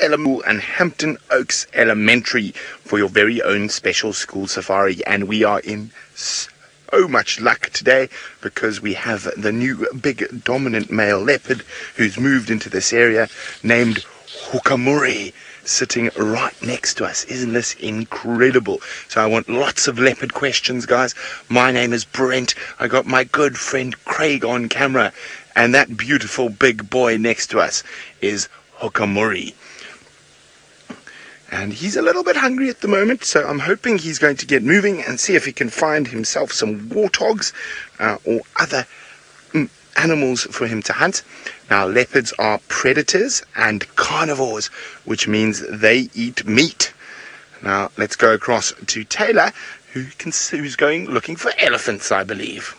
and Hampton Oaks Elementary for your very own special school safari. And we are in so much luck today because we have the new big dominant male leopard who's moved into this area named Hukumuri sitting right next to us. Isn't this incredible? So I want lots of leopard questions, guys. My name is Brent. I got my good friend Craig on camera, and that beautiful big boy next to us is Hukumuri. And he's a little bit hungry at the moment, so I'm hoping he's going to get moving and see if he can find himself some warthogs or other animals for him to hunt. Now, leopards are predators and carnivores, which means they eat meat. Now, let's go across to Taylor, who's going looking for elephants, I believe.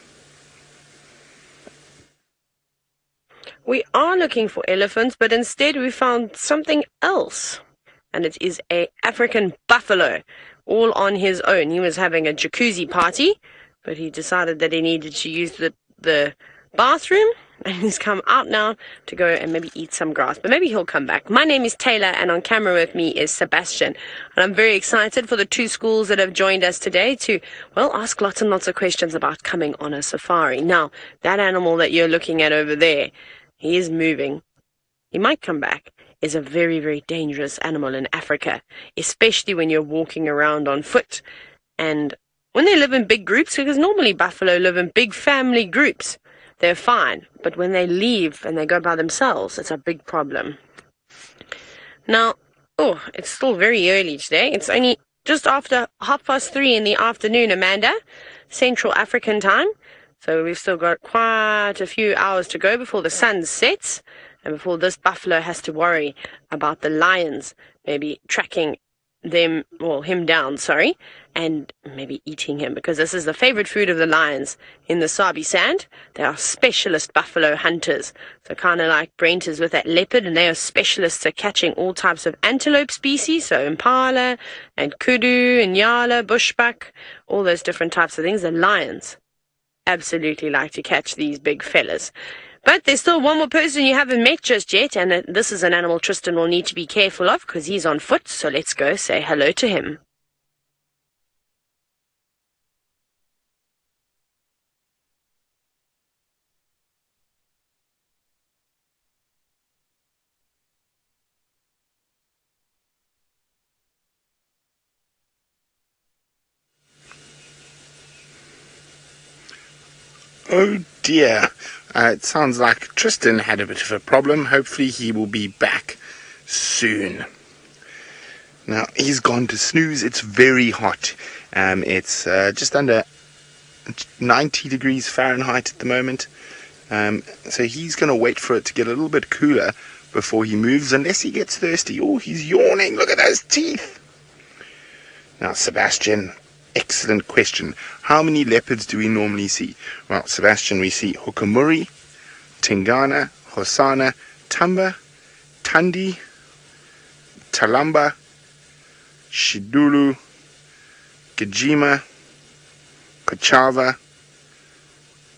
We are looking for elephants, but instead we found something else. And it is an African buffalo, all on his own. He was having a jacuzzi party, but he decided that he needed to use the bathroom, and he's come out now to go and maybe eat some grass. But maybe he'll come back. My name is Taylor, and on camera with me is Sebastian. And I'm very excited for the two schools that have joined us today to, well, ask lots and lots of questions about coming on a safari. Now, that animal that you're looking at over there, he is moving. He might come back. Is a very, very dangerous animal in Africa, especially when you're walking around on foot. And when they live in big groups, because normally buffalo live in big family groups, they're fine. But when they leave and they go by themselves, it's a big problem. Now, it's still very early today. It's only just after 3:30 in the afternoon, Amanda, Central African time. So we've still got quite a few hours to go before the sun sets. And before this buffalo has to worry about the lions maybe tracking him down, and maybe eating him, because this is the favorite food of the lions in the Sabi sand. They are specialist buffalo hunters. So kind of like Brent is with that leopard, and they are specialists at catching all types of antelope species, so impala and kudu and yala, bushbuck, all those different types of things. The lions absolutely like to catch these big fellas. But there's still one more person you haven't met just yet, and this is an animal Tristan will need to be careful of because he's on foot, so let's go say hello to him. Oh dear. It sounds like Tristan had a bit of a problem. Hopefully he will be back soon. Now, he's gone to snooze. It's very hot. It's just under 90 degrees Fahrenheit at the moment. So he's going to wait for it to get a little bit cooler before he moves, unless he gets thirsty. Oh, he's yawning. Look at those teeth. Now, Sebastian, excellent question. How many leopards do we normally see? Well, Sebastian, we see Hukumuri, Tingana, Hosana, Tamba, Tandi, Talamba, Shidulu, Djuma, Kachava,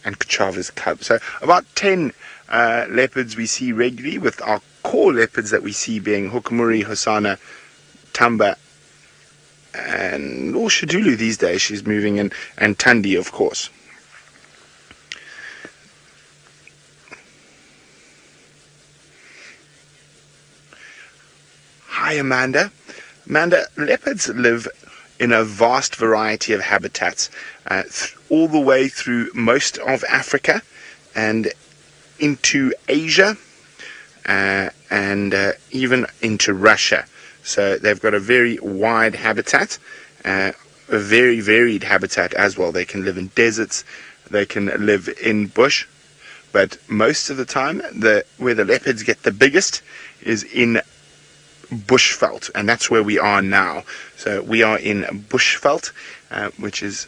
and Kachava's cub. So about 10 leopards we see regularly, with our core leopards that we see being Hukumuri, Hosana, Tamba, and Shidulu these days. She's moving in, and Tandi, of course. Hi, Amanda. Amanda, leopards live in a vast variety of habitats, all the way through most of Africa and into Asia, and even into Russia. So they've got a very wide habitat, a very varied habitat as well. They can live in deserts, they can live in bush, but most of the time where the leopards get the biggest is in bushveld, and that's where we are now. So we are in bushveld, which is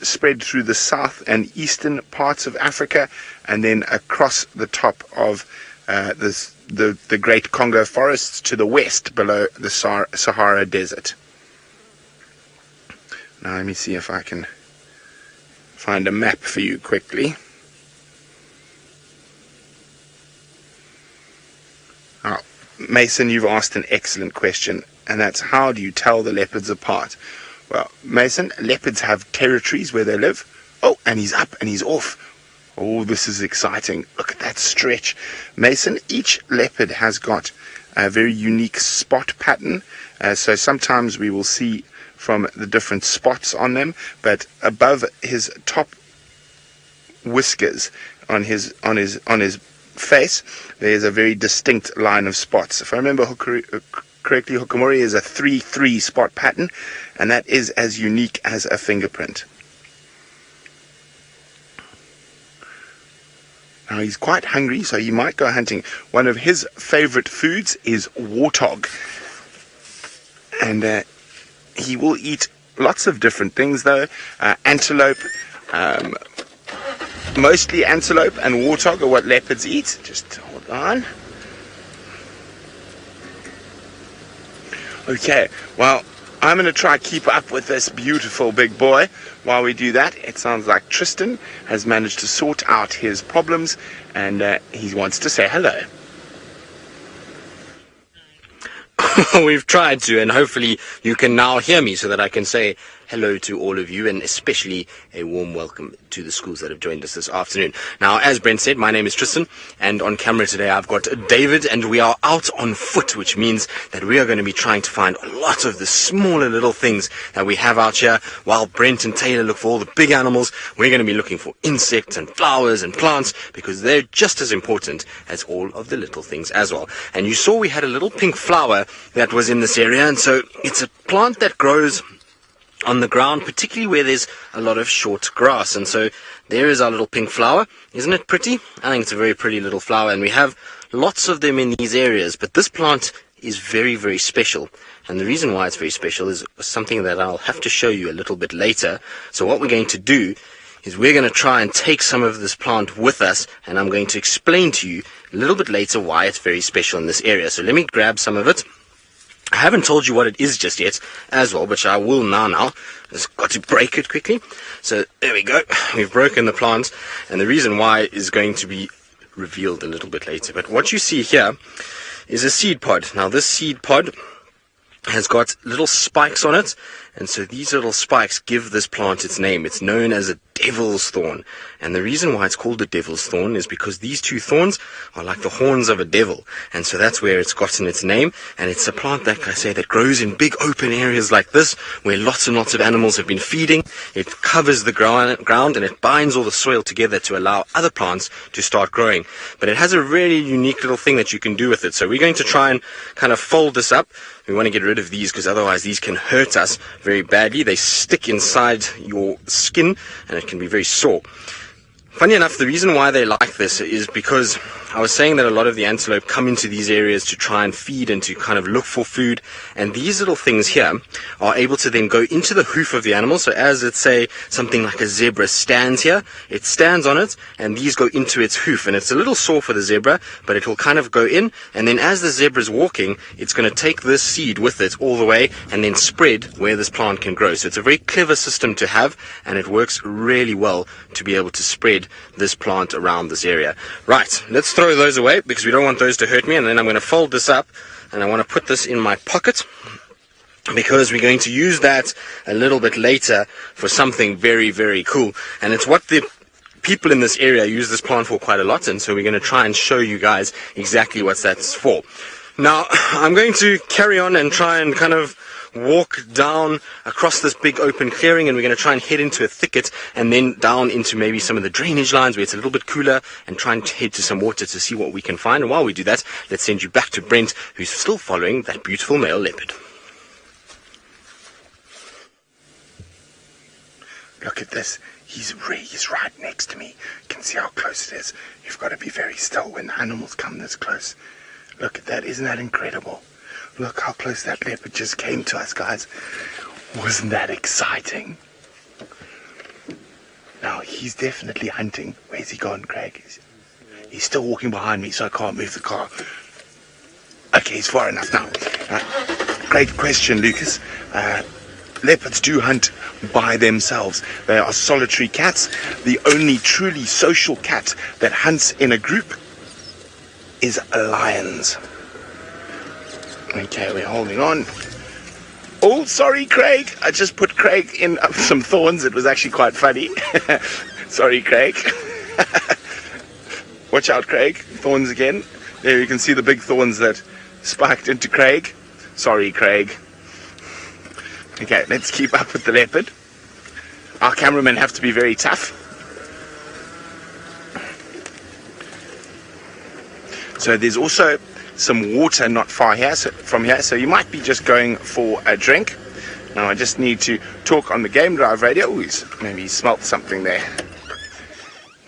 spread through the south and eastern parts of Africa, and then across the top of the Great Congo forests to the west below the Sahara Desert. Now let me see if I can find a map for you quickly. Mason, you've asked an excellent question, and that's how do you tell the leopards apart? Well, Mason, leopards have territories where they live. Oh, and he's up and he's off. Oh, this is exciting. Look at that stretch. Mason, each leopard has got a very unique spot pattern. So sometimes we will see from the different spots on them, but above his top whiskers on his face, there's a very distinct line of spots. If I remember correctly, Hukumuri is a 3-3 spot pattern, and that is as unique as a fingerprint. Now he's quite hungry, so he might go hunting. One of his favorite foods is warthog, and he will eat lots of different things though. Antelope, mostly antelope and warthog are what leopards eat. Just hold on. Okay, well, I'm going to try to keep up with this beautiful big boy. While we do that, it sounds like Tristan has managed to sort out his problems, and he wants to say hello. We've tried to, and hopefully you can now hear me so that I can say hello to all of you, and especially a warm welcome to the schools that have joined us this afternoon. Now, as Brent said, my name is Tristan, and on camera today I've got David, and we are out on foot, which means that we are going to be trying to find a lot of the smaller little things that we have out here. While Brent and Taylor look for all the big animals, we're going to be looking for insects and flowers and plants, because they're just as important as all of the little things as well. And you saw we had a little pink flower that was in this area, and so it's a plant that grows on the ground, particularly where there's a lot of short grass. And so there is our little pink flower. Isn't it pretty? I think it's a very pretty little flower, and we have lots of them in these areas. But this plant is very, very special. And the reason why it's very special is something that I'll have to show you a little bit later. So what we're going to do is we're going to try and take some of this plant with us, and I'm going to explain to you a little bit later why it's very special in this area. So let me grab some of it. I haven't told you what it is just yet as well, but I will now. Just got to break it quickly. So there we go. We've broken the plant, and the reason why is going to be revealed a little bit later. But what you see here is a seed pod. Now this seed pod has got little spikes on it, and so these little spikes give this plant its name. It's known as a devil's thorn, and the reason why it's called a devil's thorn is because these two thorns are like the horns of a devil, and so that's where it's gotten its name. And it's a plant, like I say, that grows in big open areas like this, where lots and lots of animals have been feeding. It covers the ground, and it binds all the soil together to allow other plants to start growing. But it has a really unique little thing that you can do with it. So we're going to try and kind of fold this up. We want to get rid of these, because otherwise these can hurt us very badly. They stick inside your skin, and it can be very sore. Funny enough, the reason why they like this is because I was saying that a lot of the antelope come into these areas to try and feed and to kind of look for food, and these little things here are able to then go into the hoof of the animal. So as it's, say, something like a zebra stands here, it stands on it, and these go into its hoof, and it's a little sore for the zebra, but it will kind of go in, and then as the zebra's walking, it's going to take this seed with it all the way and then spread where this plant can grow. So it's a very clever system to have, and it works really well to be able to spread this plant around this area. Right, let's throw those away, because we don't want those to hurt me. And then I'm going to fold this up, and I want to put this in my pocket, because we're going to use that a little bit later for something very, very cool. And it's what the people in this area use this plant for quite a lot, and so we're going to try and show you guys exactly what that's for. Now, I'm going to carry on and try and kind of walk down across this big open clearing, and we're going to try and head into a thicket, and then down into maybe some of the drainage lines where it's a little bit cooler, and try and head to some water to see what we can find. And while we do that, let's send you back to Brent, who's still following that beautiful male leopard. Look at this. He's right next to me. You can see how close it is. You've got to be very still when the animals come this close. Look at that. Isn't that incredible? Look how close that leopard just came to us, guys. Wasn't that exciting? Now, he's definitely hunting. Where's he gone, Craig? He's still walking behind me, so I can't move the car. Okay, he's far enough now. Great question, Lucas. Leopards do hunt by themselves. They are solitary cats. The only truly social cat that hunts in a group is lions. Okay, we're holding on. Oh, sorry, Craig. I just put Craig in some thorns. It was actually quite funny. Sorry, Craig. Watch out, Craig. Thorns again. There you can see the big thorns that spiked into Craig. Sorry, Craig. Okay, let's keep up with the leopard. Our cameramen have to be very tough. So there's also some water not far here, from here, so you might be just going for a drink. Now I just need to talk on the game drive radio. Ooh, maybe he smelt something there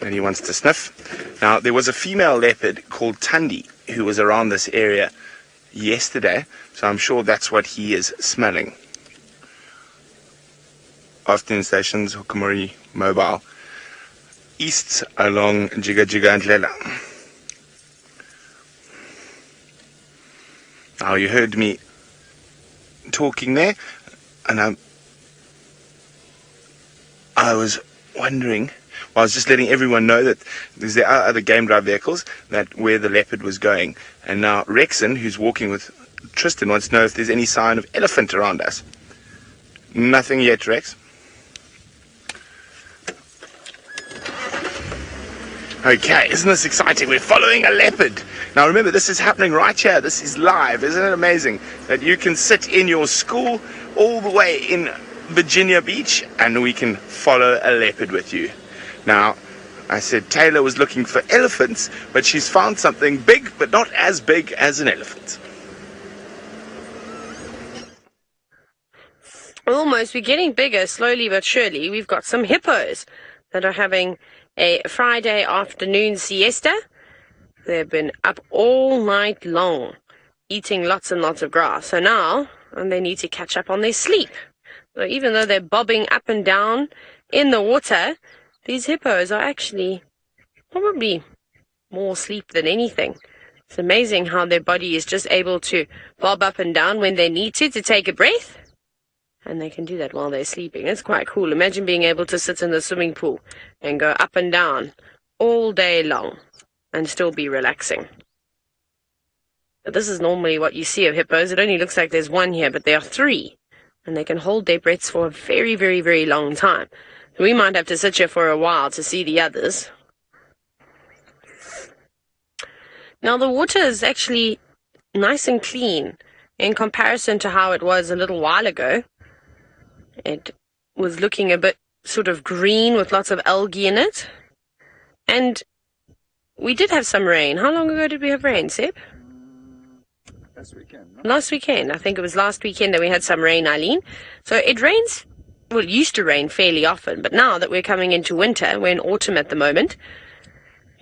that he wants to sniff. Now there was a female leopard called Tundi who was around this area yesterday, so I'm sure that's what he is smelling. Afternoon stations, Hukumuri Mobile, east along Jiga Jiga and Lela. Now you heard me talking there, and I was wondering, well, I was just letting everyone know that there are other game drive vehicles that where the leopard was going. And now Rexon, who's walking with Tristan, wants to know if there's any sign of elephant around us. Nothing yet, Rex. Okay, isn't this exciting? We're following a leopard. Now remember, this is happening right here. This is live. Isn't it amazing that you can sit in your school all the way in Virginia Beach and we can follow a leopard with you? Now, I said Taylor was looking for elephants, but she's found something big, but not as big as an elephant. Almost. We're getting bigger, slowly but surely. We've got some hippos that are having a Friday afternoon siesta. They've been up all night long, eating lots and lots of grass. So now, and they need to catch up on their sleep. So even though they're bobbing up and down in the water, these hippos are actually probably more asleep than anything. It's amazing how their body is just able to bob up and down when they need to take a breath. And they can do that while they're sleeping. It's quite cool. Imagine being able to sit in the swimming pool and go up and down all day long and still be relaxing. But this is normally what you see of hippos. It only looks like there's one here, but there are three. And they can hold their breaths for a very, very, very long time. We might have to sit here for a while to see the others. Now the water is actually nice and clean in comparison to how it was a little while ago. It was looking a bit sort of green with lots of algae in it. And we did have some rain. How long ago did we have rain, Seb? Last weekend. No? Last weekend. I think it was last weekend that we had some rain, Eileen. So it rains, well, it used to rain fairly often, but now that we're coming into winter, we're in autumn at the moment,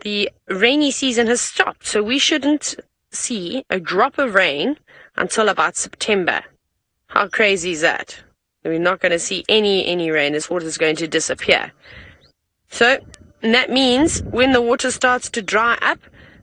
the rainy season has stopped. So we shouldn't see a drop of rain until about September. How crazy is that? We're not going to see any rain. This water is going to disappear. So that means when the water starts to dry up,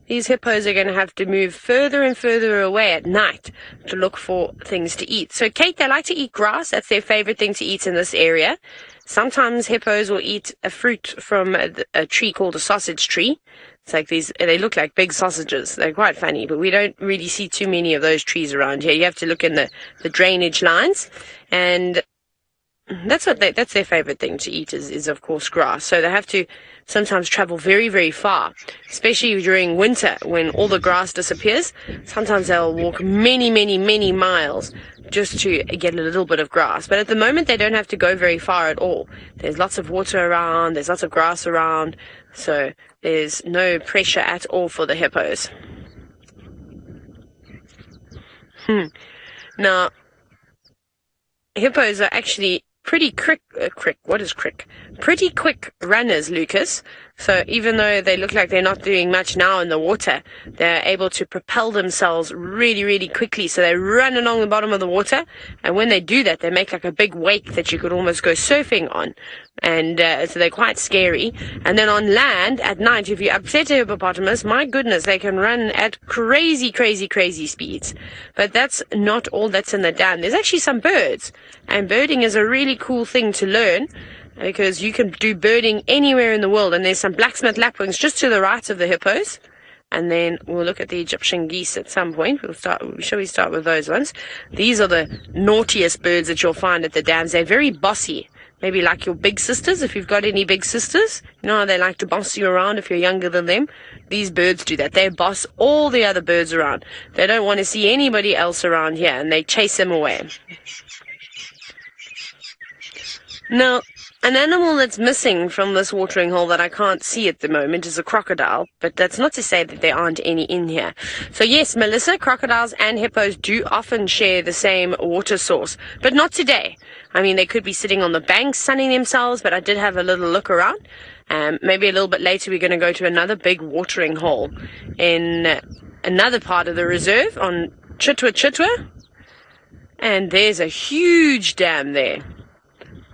these hippos are going to have to move further and further away at night to look for things to eat. So, Kate, they like to eat grass. That's their favorite thing to eat in this area. Sometimes hippos will eat a fruit from a tree called a sausage tree. It's like these, they look like big sausages. They're quite funny, but we don't really see too many of those trees around here. You have to look in the drainage lines, and that's their favorite thing to eat is of course grass. So they have to sometimes travel very, very far, especially during winter when all the grass disappears. Sometimes they'll walk many, many, many miles just to get a little bit of grass. But at the moment they don't have to go very far at all. There's lots of water around, there's lots of grass around, so there's no pressure at all for the hippos. Now, hippos are actually pretty quick runners, Lucas. So even though they look like they're not doing much now in the water, they're able to propel themselves really, really quickly. So they run along the bottom of the water, and when they do that, they make like a big wake that you could almost go surfing on. And so they're quite scary. And then on land, at night, if you upset a hippopotamus, my goodness, they can run at crazy, crazy, crazy speeds. But that's not all that's in the dam. There's actually some birds. And birding is a really cool thing to learn, because you can do birding anywhere in the world. And there's some blacksmith lapwings just to the right of the hippos. And then we'll look at the Egyptian geese at some point. Shall we start with those ones? These are the naughtiest birds that you'll find at the dams. They're very bossy. Maybe like your big sisters, if you've got any big sisters. You know how they like to boss you around if you're younger than them? These birds do that. They boss all the other birds around. They don't want to see anybody else around here, and they chase them away. Now, an animal that's missing from this watering hole that I can't see at the moment is a crocodile, but that's not to say that there aren't any in here. So yes, Melissa, crocodiles and hippos do often share the same water source, but not today. I mean, they could be sitting on the banks sunning themselves, but I did have a little look around. Maybe a little bit later we're going to go to another big watering hole in another part of the reserve on Chitwa. And there's a huge dam there,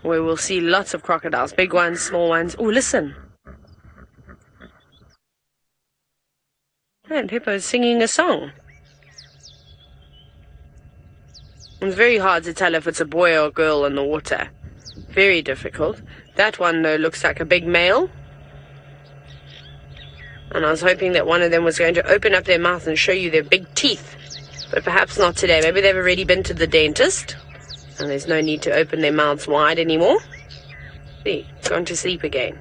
where we'll see lots of crocodiles, big ones, small ones. Oh, listen. And Hippo's singing a song. It's very hard to tell if it's a boy or a girl in the water. Very difficult. That one, though, looks like a big male. And I was hoping that one of them was going to open up their mouth and show you their big teeth. But perhaps not today. Maybe they've already been to the dentist. And there's no need to open their mouths wide anymore. See, gone to sleep again.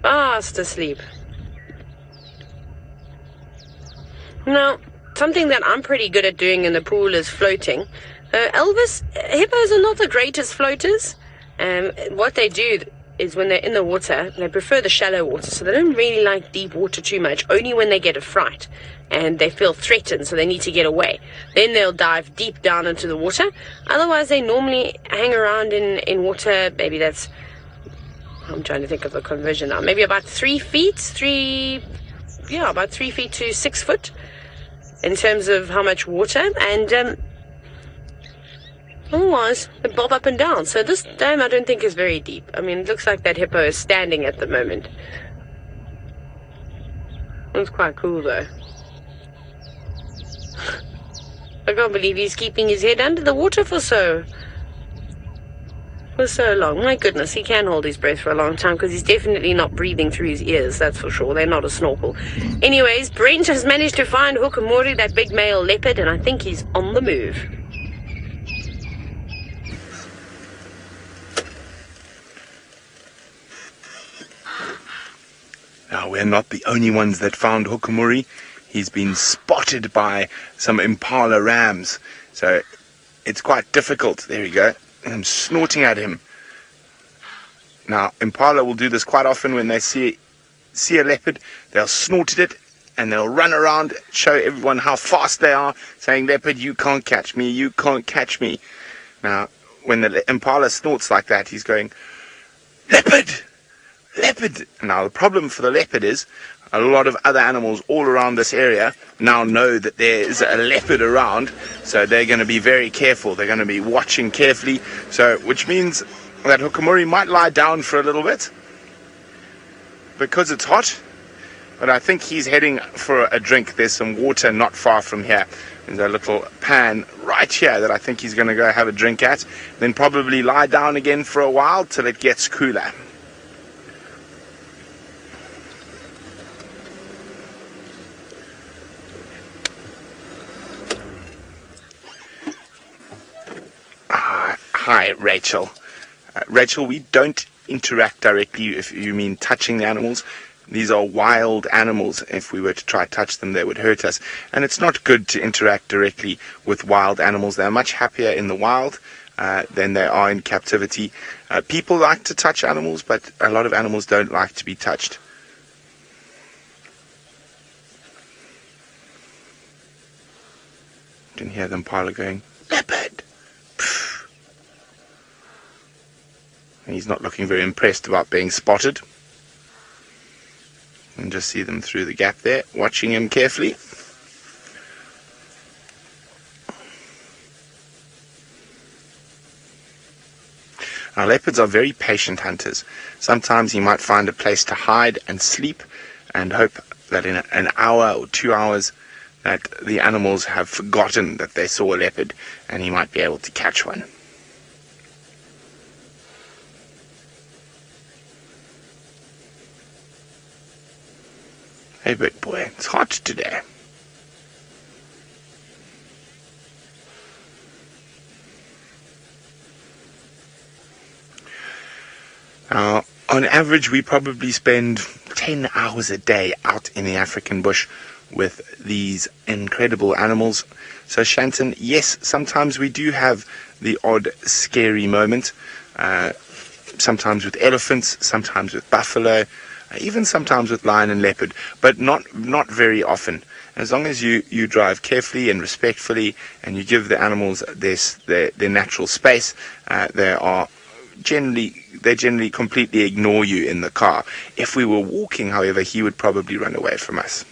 Fast asleep. Now, something that I'm pretty good at doing in the pool is floating. Elvis, hippos are not the greatest floaters. What they do is when they're in the water, they prefer the shallow water, so they don't really like deep water too much, only when they get a fright and they feel threatened, so they need to get away. Then they'll dive deep down into the water. Otherwise, they normally hang around in water. Maybe that's, I'm trying to think of the conversion now, maybe about 3 feet, about 3 feet to 6 foot in terms of how much water. And otherwise, they bob up and down. So this dam I don't think is very deep. I mean, it looks like that hippo is standing at the moment. It's quite cool though. I can't believe he's keeping his head under the water for so long. My goodness, he can hold his breath for a long time because he's definitely not breathing through his ears, that's for sure. They're not a snorkel. Anyways, Brent has managed to find Hukumuri, that big male leopard, and I think he's on the move. Now, we're not the only ones that found Hukumuri. He's been spotted by some impala rams. So it's quite difficult. There we go. I'm snorting at him. Now, impala will do this quite often when they see a leopard. They'll snort at it and they'll run around, show everyone how fast they are, saying, "Leopard, you can't catch me, you can't catch me." Now, when the impala snorts like that, he's going, "Leopard! Leopard!" Now, the problem for the leopard is a lot of other animals all around this area now know that there is a leopard around, so they're going to be very careful. They're going to be watching carefully, so which means that Hukumuri might lie down for a little bit because it's hot, but I think he's heading for a drink. There's some water not far from here. There's a little pan right here that I think he's going to go have a drink at, then probably lie down again for a while till it gets cooler. Hi, Rachel. Rachel, we don't interact directly if you mean touching the animals. These are wild animals. If we were to try to touch them, they would hurt us. And it's not good to interact directly with wild animals. They're much happier in the wild than they are in captivity. People like to touch animals, but a lot of animals don't like to be touched. You can hear the impala going, "Leopard!" And he's not looking very impressed about being spotted. And just see them through the gap there, watching him carefully. Now, leopards are very patient hunters. Sometimes you might find a place to hide and sleep and hope that in an hour or 2 hours that the animals have forgotten that they saw a leopard and he might be able to catch one. Hey, big boy, it's hot today. Now, on average, we probably spend 10 hours a day out in the African bush with these incredible animals. So, Shanton, yes, sometimes we do have the odd scary moment. Sometimes with elephants, sometimes with buffalo, even sometimes with lion and leopard, but not very often. As long as you drive carefully and respectfully and you give the animals their natural space, they generally completely ignore you in the car. If we were walking, however, he would probably run away from us.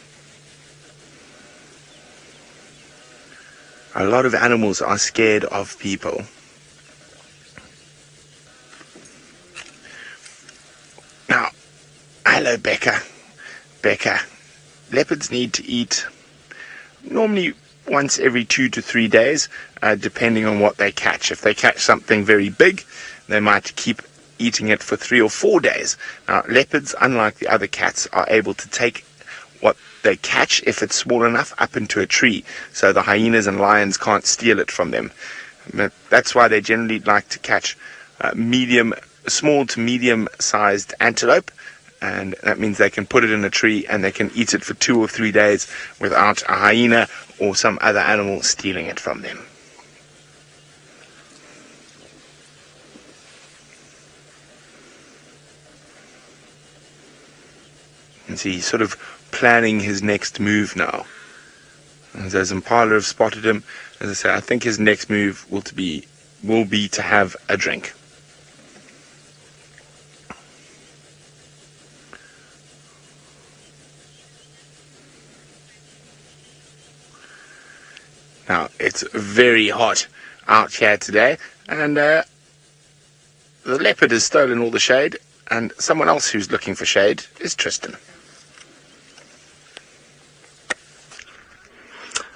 A lot of animals are scared of people. Now, hello, Becca. Becca, leopards need to eat normally once every 2 to 3 days, depending on what they catch. If they catch something very big, they might keep eating it for 3 or 4 days. Now, leopards, unlike the other cats, are able to take what they catch, if it's small enough, up into a tree, so the hyenas and lions can't steal it from them. That's why they generally like to catch small to medium-sized antelope, and that means they can put it in a tree and they can eat it for 2 or 3 days without a hyena or some other animal stealing it from them. And see, he's sort of planning his next move now. As Impala have spotted him, as I say, I think his next move will be to have a drink. Now, it's very hot out here today, and the leopard has stolen all the shade, and someone else who's looking for shade is Tristan.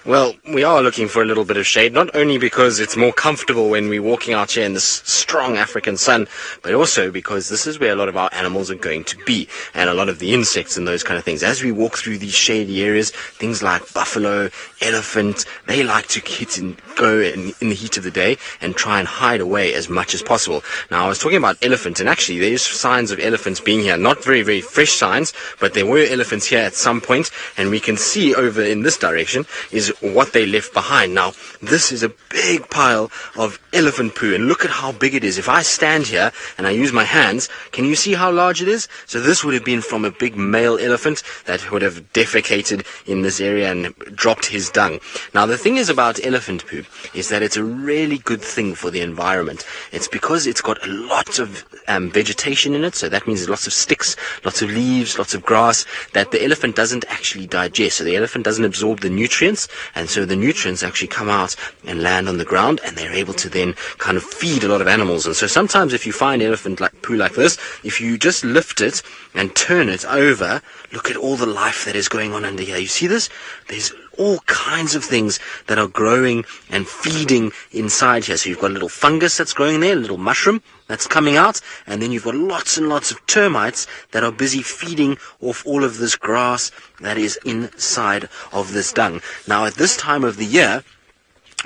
Well, we are looking for a little bit of shade, not only because it's more comfortable when we're walking out here in this strong African sun, but also because this is where a lot of our animals are going to be, and a lot of the insects and those kind of things. As we walk through these shady areas, things like buffalo, elephant, they like to go in the heat of the day and try and hide away as much as possible. Now, I was talking about elephant, and actually there's signs of elephants being here. Not very, very fresh signs, but there were elephants here at some point, and we can see over in this direction is what they left behind. Now, this is a big pile of elephant poo, and look at how big it is. If I stand here and I use my hands, can you see how large it is? So this would have been from a big male elephant that would have defecated in this area and dropped his dung. Now, the thing is about elephant poo is that it's a really good thing for the environment. It's because it's got a lot of vegetation in it, so that means lots of sticks, lots of leaves, lots of grass that the elephant doesn't actually digest. So the elephant doesn't absorb the nutrients, and so the nutrients actually come out and land on the ground, and they're able to then kind of feed a lot of animals. And so sometimes if you find elephant poo like this, if you just lift it and turn it over, look at all the life that is going on under here. You see this? There's all kinds of things that are growing and feeding inside here. So you've got a little fungus that's growing there, a little mushroom that's coming out, and then you've got lots and lots of termites that are busy feeding off all of this grass that is inside of this dung. Now, at this time of the year,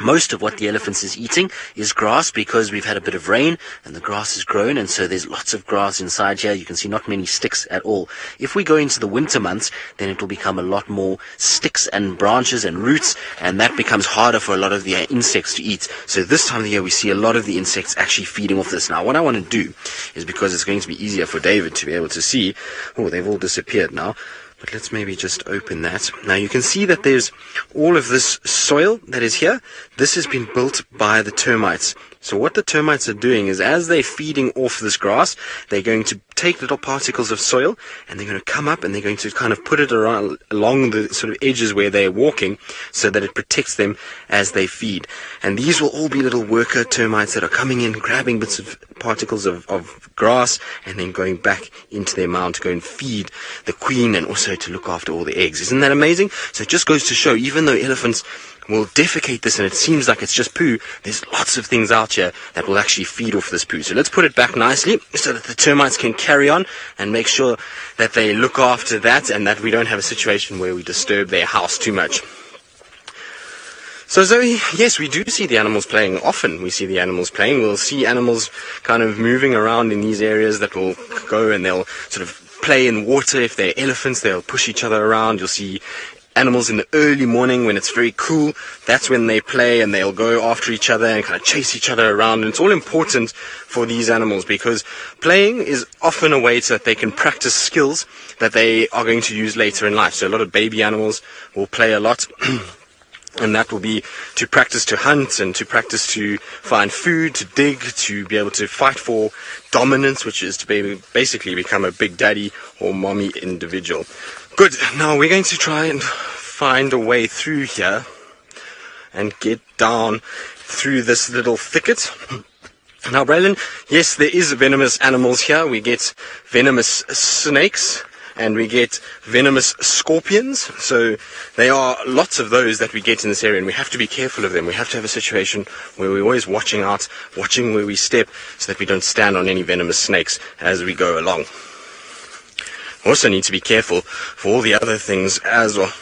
most of what the elephants is eating is grass, because we've had a bit of rain and the grass has grown, and so there's lots of grass inside here. You can see not many sticks at all. If we go into the winter months, then it will become a lot more sticks and branches and roots, and that becomes harder for a lot of the insects to eat. So this time of the year we see a lot of the insects actually feeding off this. Now, what I want to do is, because it's going to be easier for David to be able to see, oh, they've all disappeared now. But let's maybe just open that. Now you can see that there's all of this soil that is here. This has been built by the termites. So what the termites are doing is, as they're feeding off this grass, they're going to take little particles of soil and they're going to come up and they're going to kind of put it around along the sort of edges where they're walking, so that it protects them as they feed. And these will all be little worker termites that are coming in, grabbing bits of particles of grass, and then going back into their mound to go and feed the queen, and also to look after all the eggs. Isn't that amazing? So it just goes to show, even though elephants will defecate this and it seems like it's just poo, there's lots of things out here that will actually feed off this poo. So let's put it back nicely so that the termites can carry on and make sure that they look after that and that we don't have a situation where we disturb their house too much. So Zoe, yes, we do see the animals playing. Often we see the animals playing. We'll see animals kind of moving around in these areas that will go and they'll sort of play in water. If they're elephants, they'll push each other around. You'll see animals in the early morning when it's very cool. That's when they play and they'll go after each other and kind of chase each other around. And it's all important for these animals because playing is often a way so that they can practice skills that they are going to use later in life. So a lot of baby animals will play a lot. And that will be to practice to hunt and to practice to find food, to dig, to be able to fight for dominance, which is to basically become a big daddy or mommy individual. Good. Now we're going to try and find a way through here and get down through this little thicket. Now, Braylon, yes, there is venomous animals here. We get venomous snakes. And we get venomous scorpions. So there are lots of those that we get in this area, and we have to be careful of them. We have to have a situation where we're always watching out, watching where we step, so that we don't stand on any venomous snakes as we go along. Also need to be careful for all the other things as well.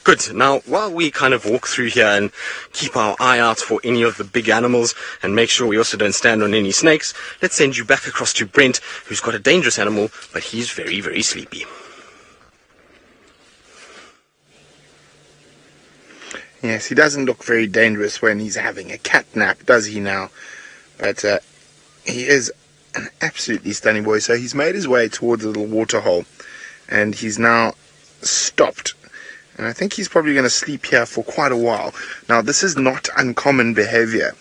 Good. Now, while we kind of walk through here and keep our eye out for any of the big animals and make sure we also don't stand on any snakes, let's send you back across to Brent, who's got a dangerous animal, but he's very, very sleepy. Yes, he doesn't look very dangerous when he's having a cat nap, does he now? But he is an absolutely stunning boy. So he's made his way towards a little water hole, and he's now stopped. And I think he's probably going to sleep here for quite a while. Now, this is not uncommon behavior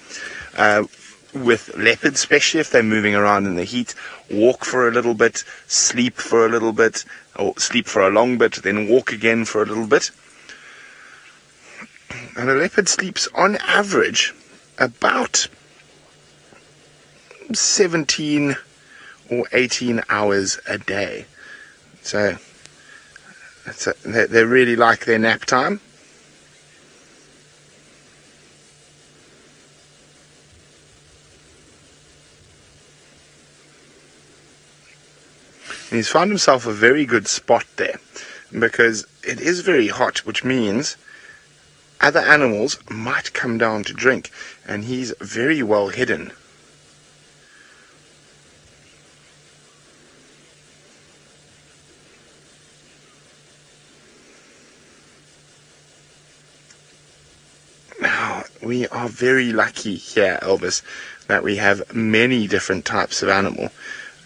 with leopards, especially if they're moving around in the heat. Walk for a little bit, sleep for a little bit, or sleep for a long bit, then walk again for a little bit. And a leopard sleeps on average about 17 or 18 hours a day. So they really like their nap time. And he's found himself a very good spot there because it is very hot, which means other animals might come down to drink, and he's very well hidden. Now, we are very lucky here, Elvis, that we have many different types of animal,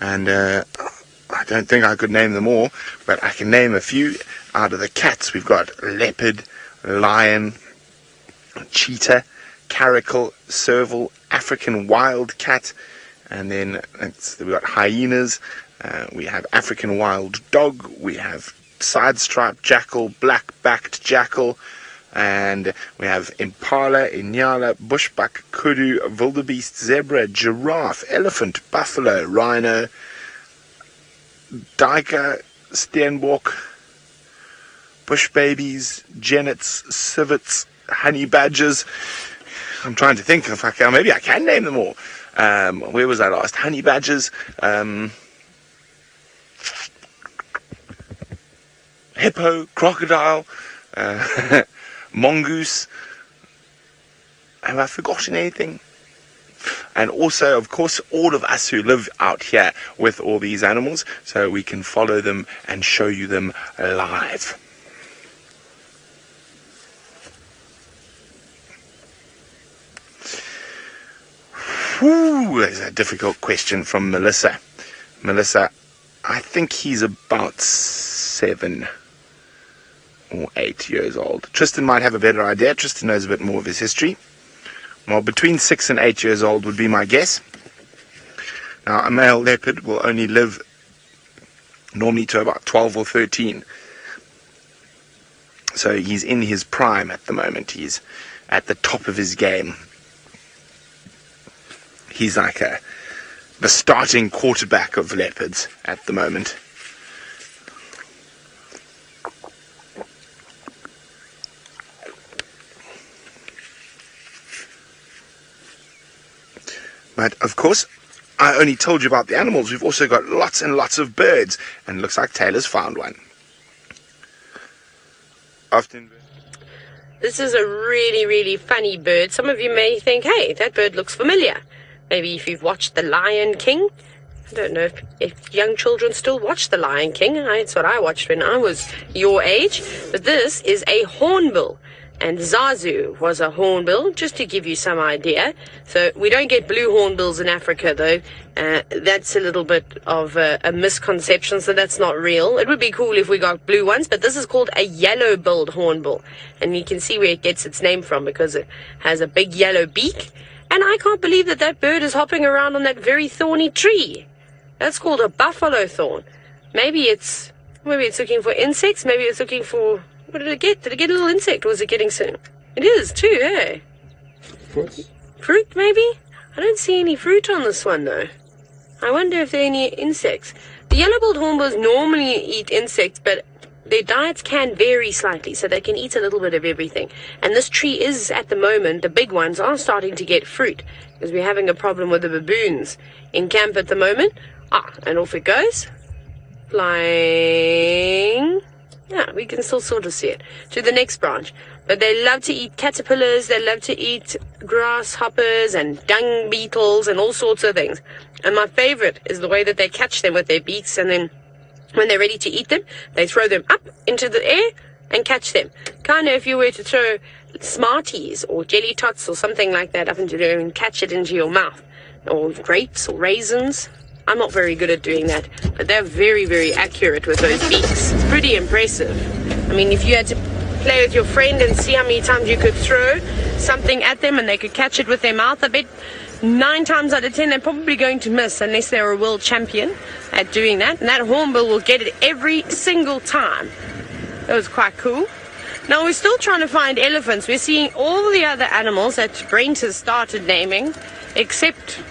and I don't think I could name them all, but I can name a few. Out of the cats, we've got leopard, lion, cheetah, caracal, serval, African wild cat, and then we've got hyenas, we have African wild dog, we have side-striped jackal, black-backed jackal, and we have impala, inyala, bushbuck, kudu, wildebeest, zebra, giraffe, elephant, buffalo, rhino, duiker, steenbok, bush babies, genets, civets, honey badgers. I'm trying to think if I can. Maybe I can name them all. Where was I last? Honey badgers, hippo, crocodile, mongoose. Have I forgotten anything? And also, of course, all of us who live out here with all these animals, so we can follow them and show you them live. Whew, there's a difficult question from Melissa. Melissa, I think he's about 7 or 8 years old. Tristan might have a better idea. Tristan knows a bit more of his history. Well, between 6 and 8 years old would be my guess. Now, a male leopard will only live normally to about 12 or 13. So he's in his prime at the moment. He's at the top of his game. He's like the starting quarterback of leopards at the moment. But, of course, I only told you about the animals. We've also got lots and lots of birds. And it looks like Taylor's found one. This is a really, really funny bird. Some of you may think, hey, that bird looks familiar. Maybe if you've watched The Lion King. I don't know if young children still watch The Lion King. That's what I watched when I was your age. But this is a hornbill. And Zazu was a hornbill, just to give you some idea. So we don't get blue hornbills in Africa, though. That's a little bit of a misconception, so that's not real. It would be cool if we got blue ones, but this is called a yellow-billed hornbill. And you can see where it gets its name from, because it has a big yellow beak. And I can't believe that that bird is hopping around on that very thorny tree. That's called a buffalo thorn. Maybe it's looking for insects, maybe it's looking for... What did it get? Did it get a little insect, or was it getting some? It is, too, eh? Fruit, maybe? I don't see any fruit on this one, though. I wonder if there are any insects. The yellow-billed hornbills normally eat insects, but their diets can vary slightly, so they can eat a little bit of everything. And this tree is, at the moment, the big ones are starting to get fruit, because we're having a problem with the baboons in camp at the moment. And off it goes. Flying... Yeah, we can still sort of see it. To the next branch. But they love to eat caterpillars, they love to eat grasshoppers and dung beetles and all sorts of things. And my favorite is the way that they catch them with their beaks, and then when they're ready to eat them, they throw them up into the air and catch them. Kind of if you were to throw Smarties or Jelly Tots or something like that up into the air and catch it into your mouth. Or grapes or raisins. I'm not very good at doing that, but they're very, very accurate with those beaks. It's pretty impressive. I mean, if you had to play with your friend and see how many times you could throw something at them and they could catch it with their mouth, I bet 9 times out of 10 they're probably going to miss unless they're a world champion at doing that. And that hornbill will get it every single time. That was quite cool. Now, we're still trying to find elephants. We're seeing all the other animals that Brent has started naming, except...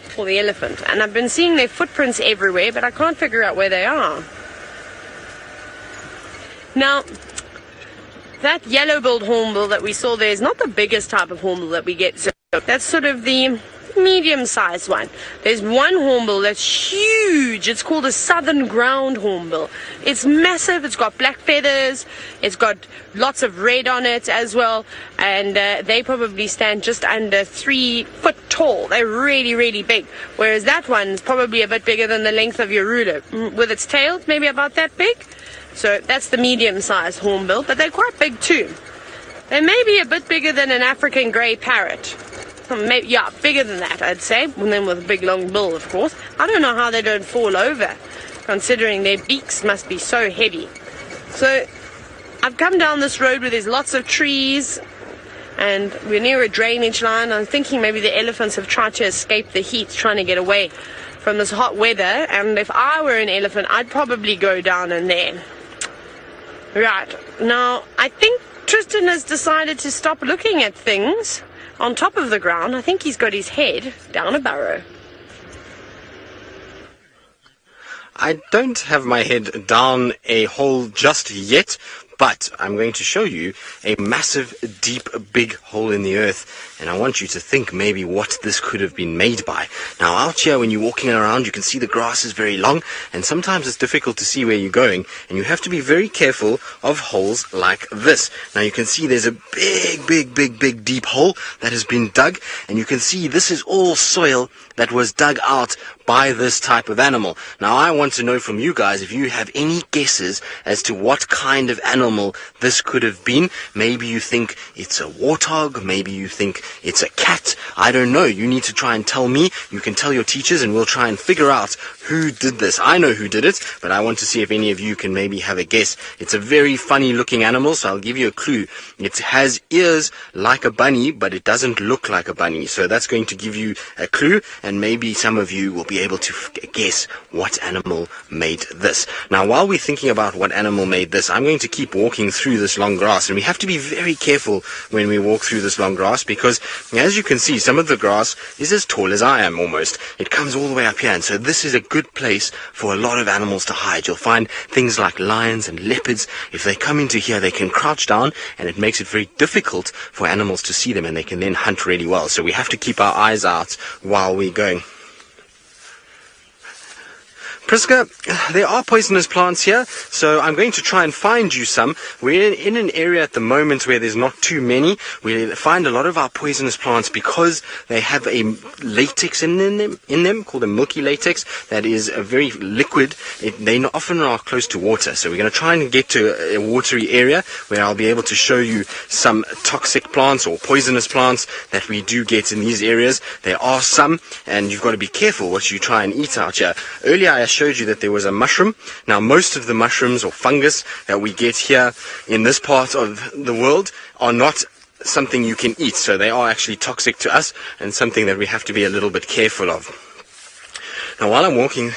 for the elephant, and I've been seeing their footprints everywhere, but I can't figure out where they are. Now, that yellow-billed hornbill that we saw there is not the biggest type of hornbill that we get, so that's sort of the medium-sized one. There's one hornbill that's huge. It's called a southern ground hornbill. It's massive. It's got black feathers. It's got lots of red on it as well, and they probably stand just under 3 foot tall. They're really, really big, whereas that one's probably a bit bigger than the length of your ruler. With its tail, maybe about that big. So that's the medium-sized hornbill, but they're quite big too. They may be a bit bigger than an African grey parrot. Maybe, yeah, bigger than that, I'd say. And then with a big long bill, of course. I don't know how they don't fall over, considering their beaks must be so heavy. So I've come down this road where there's lots of trees, and we're near a drainage line. I'm thinking maybe the elephants have tried to escape the heat, trying to get away from this hot weather. And if I were an elephant, I'd probably go down in there. Right, now I think Tristan has decided to stop looking at things on top of the ground. I think he's got his head down a burrow. I don't have my head down a hole just yet, but I'm going to show you a massive, deep, big hole in the earth, and I want you to think maybe what this could have been made by. Now, out here, when you're walking around, you can see the grass is very long, and sometimes it's difficult to see where you're going, and you have to be very careful of holes like this. Now, you can see there's a big, deep hole that has been dug, and you can see this is all soil that was dug out by this type of animal. Now, I want to know from you guys if you have any guesses as to what kind of animal this could have been. Maybe you think it's a warthog, maybe you think it's a cat. I don't know. You need to try and tell me. You can tell your teachers and we'll try and figure out who did this. I know who did it, but I want to see if any of you can maybe have a guess. It's a very funny looking animal, so I'll give you a clue. It has ears like a bunny, but it doesn't look like a bunny. So that's going to give you a clue, and maybe some of you will be able to guess what animal made this. Now, while we're thinking about what animal made this, I'm going to keep walking through this long grass, and we have to be very careful when we walk through this long grass, because as you can see, some of the grass is as tall as I am almost. It comes all the way up here, and so this is a good place for a lot of animals to hide. You'll find things like lions and leopards. If they come into here, they can crouch down, and it makes it very difficult for animals to see them, and they can then hunt really well. So we have to keep our eyes out while we're going. Priska, there are poisonous plants here, so I'm going to try and find you some. We're in an area at the moment where there's not too many. We find a lot of our poisonous plants because they have a latex in them called a milky latex that is a very liquid. They often are close to water, so we're going to try and get to a watery area where I'll be able to show you some toxic plants or poisonous plants that we do get in these areas. There are some, and you've got to be careful what you try and eat out here. Earlier I showed you that there was a mushroom. Now most of the mushrooms or fungus that we get here in this part of the world are not something you can eat, so they are actually toxic to us and something that we have to be a little bit careful of. Now while I'm walking,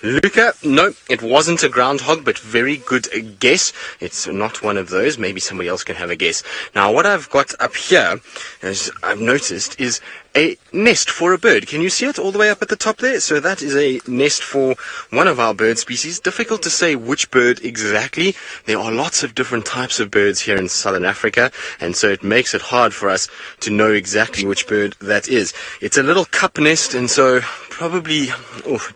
Luca, no, it wasn't a groundhog, but very good guess. It's not one of those. Maybe somebody else can have a guess. Now, what I've got up here, as I've noticed, is a nest for a bird. Can you see it all the way up at the top there? So that is a nest for one of our bird species. Difficult to say which bird exactly. There are lots of different types of birds here in southern Africa, and so it makes it hard for us to know exactly which bird that is. It's a little cup nest, and so probably,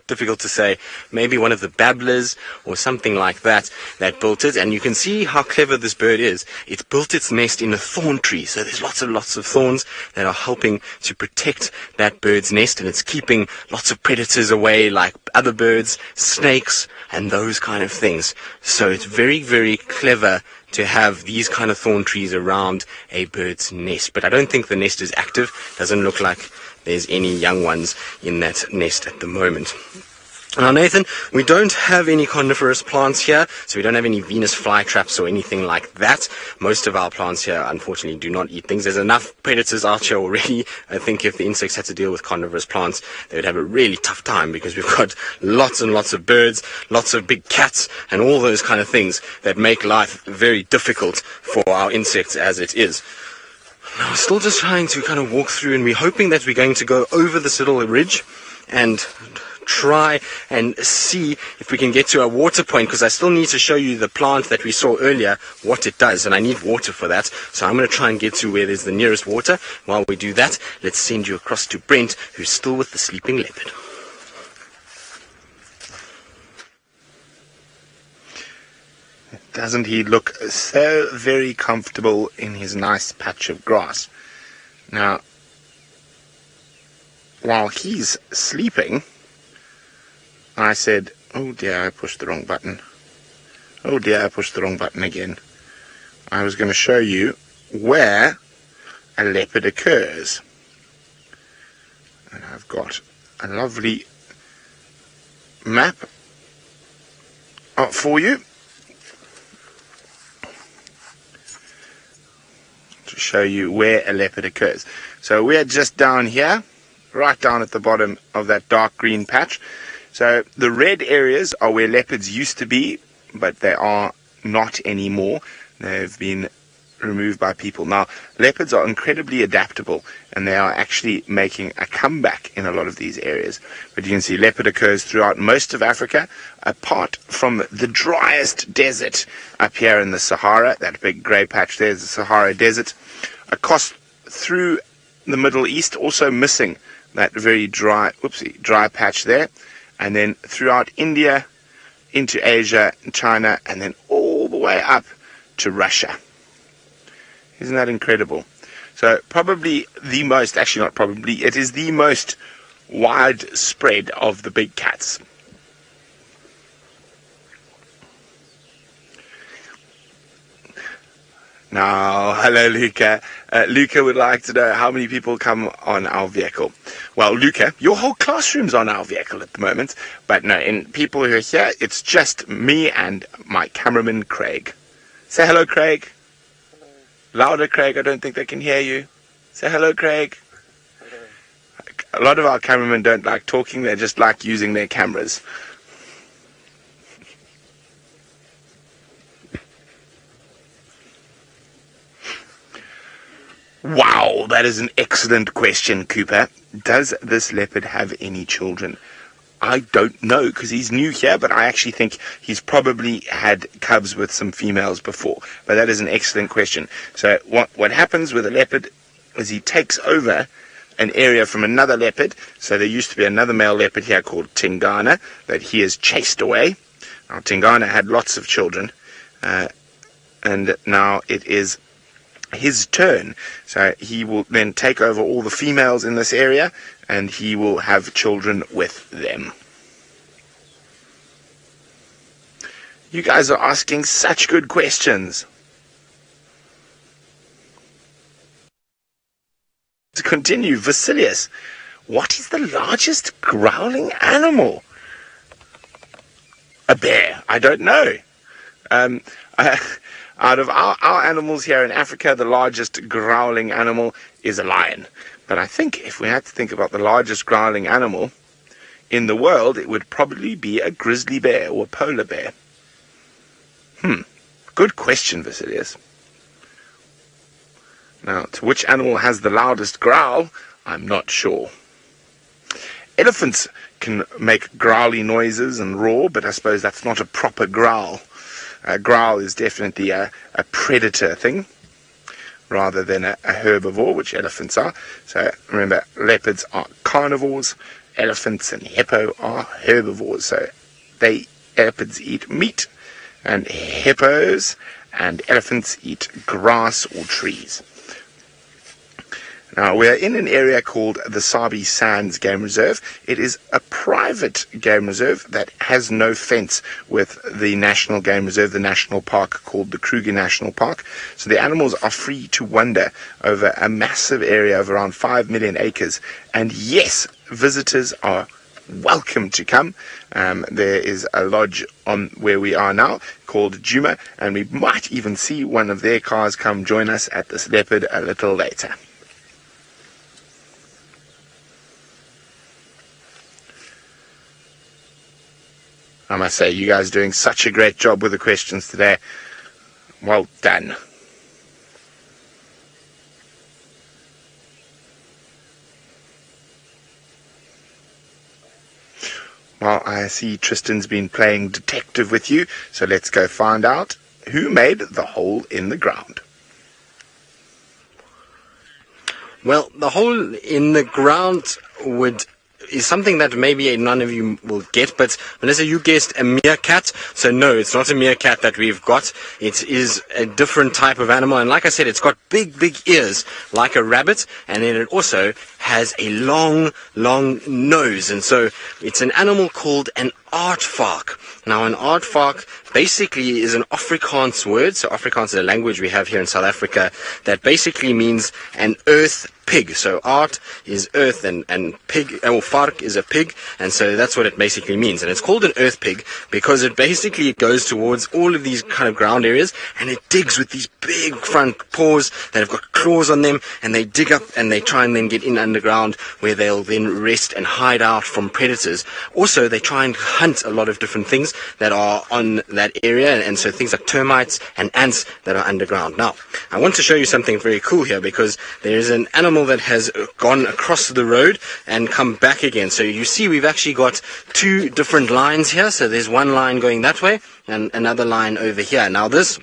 difficult to say, maybe one of the babblers or something like that built it. And you can see how clever this bird is. It's built its nest in a thorn tree, so there's lots of thorns that are helping to protect that bird's nest, and it's keeping lots of predators away, like other birds, snakes, and those kind of things. So it's very, very clever to have these kind of thorn trees around a bird's nest. But I don't think the nest is active. Doesn't look like there's any young ones in that nest at the moment. Now, Nathan, we don't have any coniferous plants here, so we don't have any Venus flytraps or anything like that. Most of our plants here, unfortunately, do not eat things. There's enough predators out here already. I think if the insects had to deal with coniferous plants, they would have a really tough time, because we've got lots and lots of birds, lots of big cats, and all those kind of things that make life very difficult for our insects as it is. Now, we're still just trying to kind of walk through, and we're hoping that we're going to go over this little ridge and try and see if we can get to a water point, because I still need to show you the plant that we saw earlier, what it does, and I need water for that. So I'm going to try and get to where there's the nearest water. While we do that, let's send you across to Brent, who's still with the sleeping leopard. Doesn't he look so very comfortable in his nice patch of grass? Now, while he's sleeping, I said, oh dear, I pushed the wrong button. Oh dear, I pushed the wrong button again. I was going to show you where a leopard occurs. And I've got a lovely map for you to show you where a leopard occurs. So we're just down here, right down at the bottom of that dark green patch. So the red areas are where leopards used to be, but they are not anymore. They've been removed by people. Now, leopards are incredibly adaptable, and they are actually making a comeback in a lot of these areas. But you can see leopard occurs throughout most of Africa, apart from the driest desert up here in the Sahara. That big grey patch there is the Sahara Desert. Across through the Middle East, also missing that very dry patch there. And then throughout India, into Asia, China, and then all the way up to Russia. Isn't that incredible? So probably the most, actually not probably, it is the most widespread of the big cats. Now, hello Luca. Luca would like to know how many people come on our vehicle. Well, Luca, your whole classroom's on our vehicle at the moment. But no, in people who are here, it's just me and my cameraman, Craig. Say hello, Craig. Louder, Craig. I don't think they can hear you. Say hello, Craig. A lot of our cameramen don't like talking. They just like using their cameras. Wow, that is an excellent question, Cooper. Does this leopard have any children? I don't know, because he's new here, but I actually think he's probably had cubs with some females before. But that is an excellent question. So what happens with a leopard is he takes over an area from another leopard. So there used to be another male leopard here called Tingana that he has chased away. Now, Tingana had lots of children, and now it is his turn. So he will then take over all the females in this area, and he will have children with them. You guys are asking such good questions. To continue, Vasilius, what is the largest growling animal? A bear. I don't know. Out of our animals here in Africa, the largest growling animal is a lion. But I think if we had to think about the largest growling animal in the world, it would probably be a grizzly bear or a polar bear. Good question, Vasilius. Now, to which animal has the loudest growl, I'm not sure. Elephants can make growly noises and roar, but I suppose that's not a proper growl. A growl is definitely a predator thing, rather than a herbivore, which elephants are. So remember, leopards are carnivores, elephants and hippo are herbivores. So leopards eat meat, and hippos and elephants eat grass or trees. Now, we're in an area called the Sabi Sands Game Reserve. It is a private game reserve that has no fence with the National Game Reserve, the national park called the Kruger National Park. So the animals are free to wander over a massive area of around 5 million acres. And yes, visitors are welcome to come. There is a lodge on where we are now called Djuma, and we might even see one of their cars come join us at this leopard a little later. I must say, you guys are doing such a great job with the questions today. Well done. Well, I see Tristan's been playing detective with you, so let's go find out who made the hole in the ground. Well, the hole in the ground is something that maybe none of you will get, but Vanessa, you guessed a meerkat. So no, it's not a meerkat that we've got. It is a different type of animal, and like I said, it's got big ears like a rabbit, and then it also has a long nose, and so it's an animal called an aardvark. Now, an aardvark basically is an Afrikaans word. So Afrikaans is a language we have here in South Africa that basically means an earth pig. So aard is earth and pig, or vark is a pig, and so that's what it basically means. And it's called an earth pig because it basically goes towards all of these kind of ground areas, and it digs with these big front paws that have got claws on them, and they dig up and they try and then get in underground where they'll then rest and hide out from predators. Also, they try and hunt a lot of different things that are on that area, and so things like termites and ants that are underground. Now, I want to show you something very cool here, because there is an animal that has gone across the road and come back again. So you see we've actually got two different lines here. So there's one line going that way and another line over here. Now this,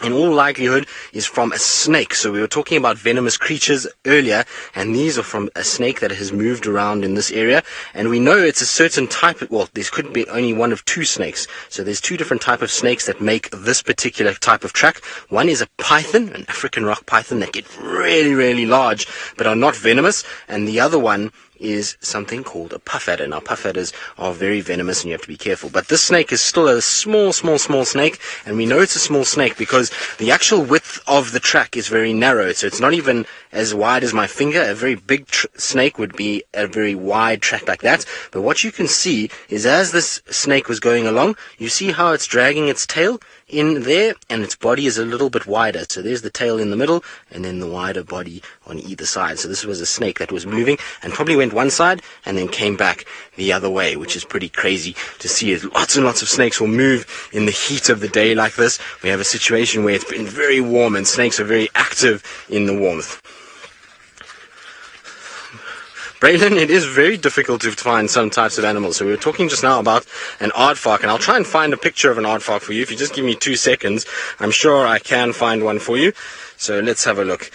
in all likelihood, is from a snake. So we were talking about venomous creatures earlier, and these are from a snake that has moved around in this area. And we know it's a certain type of, well, there could be only one of two snakes. So there's two different types of snakes that make this particular type of track. One is a python, an African rock python that get really large, but are not venomous. And the other one is something called a puff adder. Now, puff adders are very venomous, and you have to be careful. But this snake is still a small snake, and we know it's a small snake because the actual width of the track is very narrow. So it's not even as wide as my finger. A very big snake would be a very wide track like that. But what you can see is as this snake was going along, you see how it's dragging its tail in there, and its body is a little bit wider. So there's the tail in the middle, and then the wider body on either side. So this was a snake that was moving and probably went one side and then came back the other way, which is pretty crazy to see. Lots and lots of snakes will move in the heat of the day like this. We have a situation where it's been very warm and snakes are very active in the warmth. Braylon, it is very difficult to find some types of animals. So we were talking just now about an aardvark, and I'll try and find a picture of an aardvark for you. If you just give me 2 seconds, I'm sure I can find one for you. So let's have a look.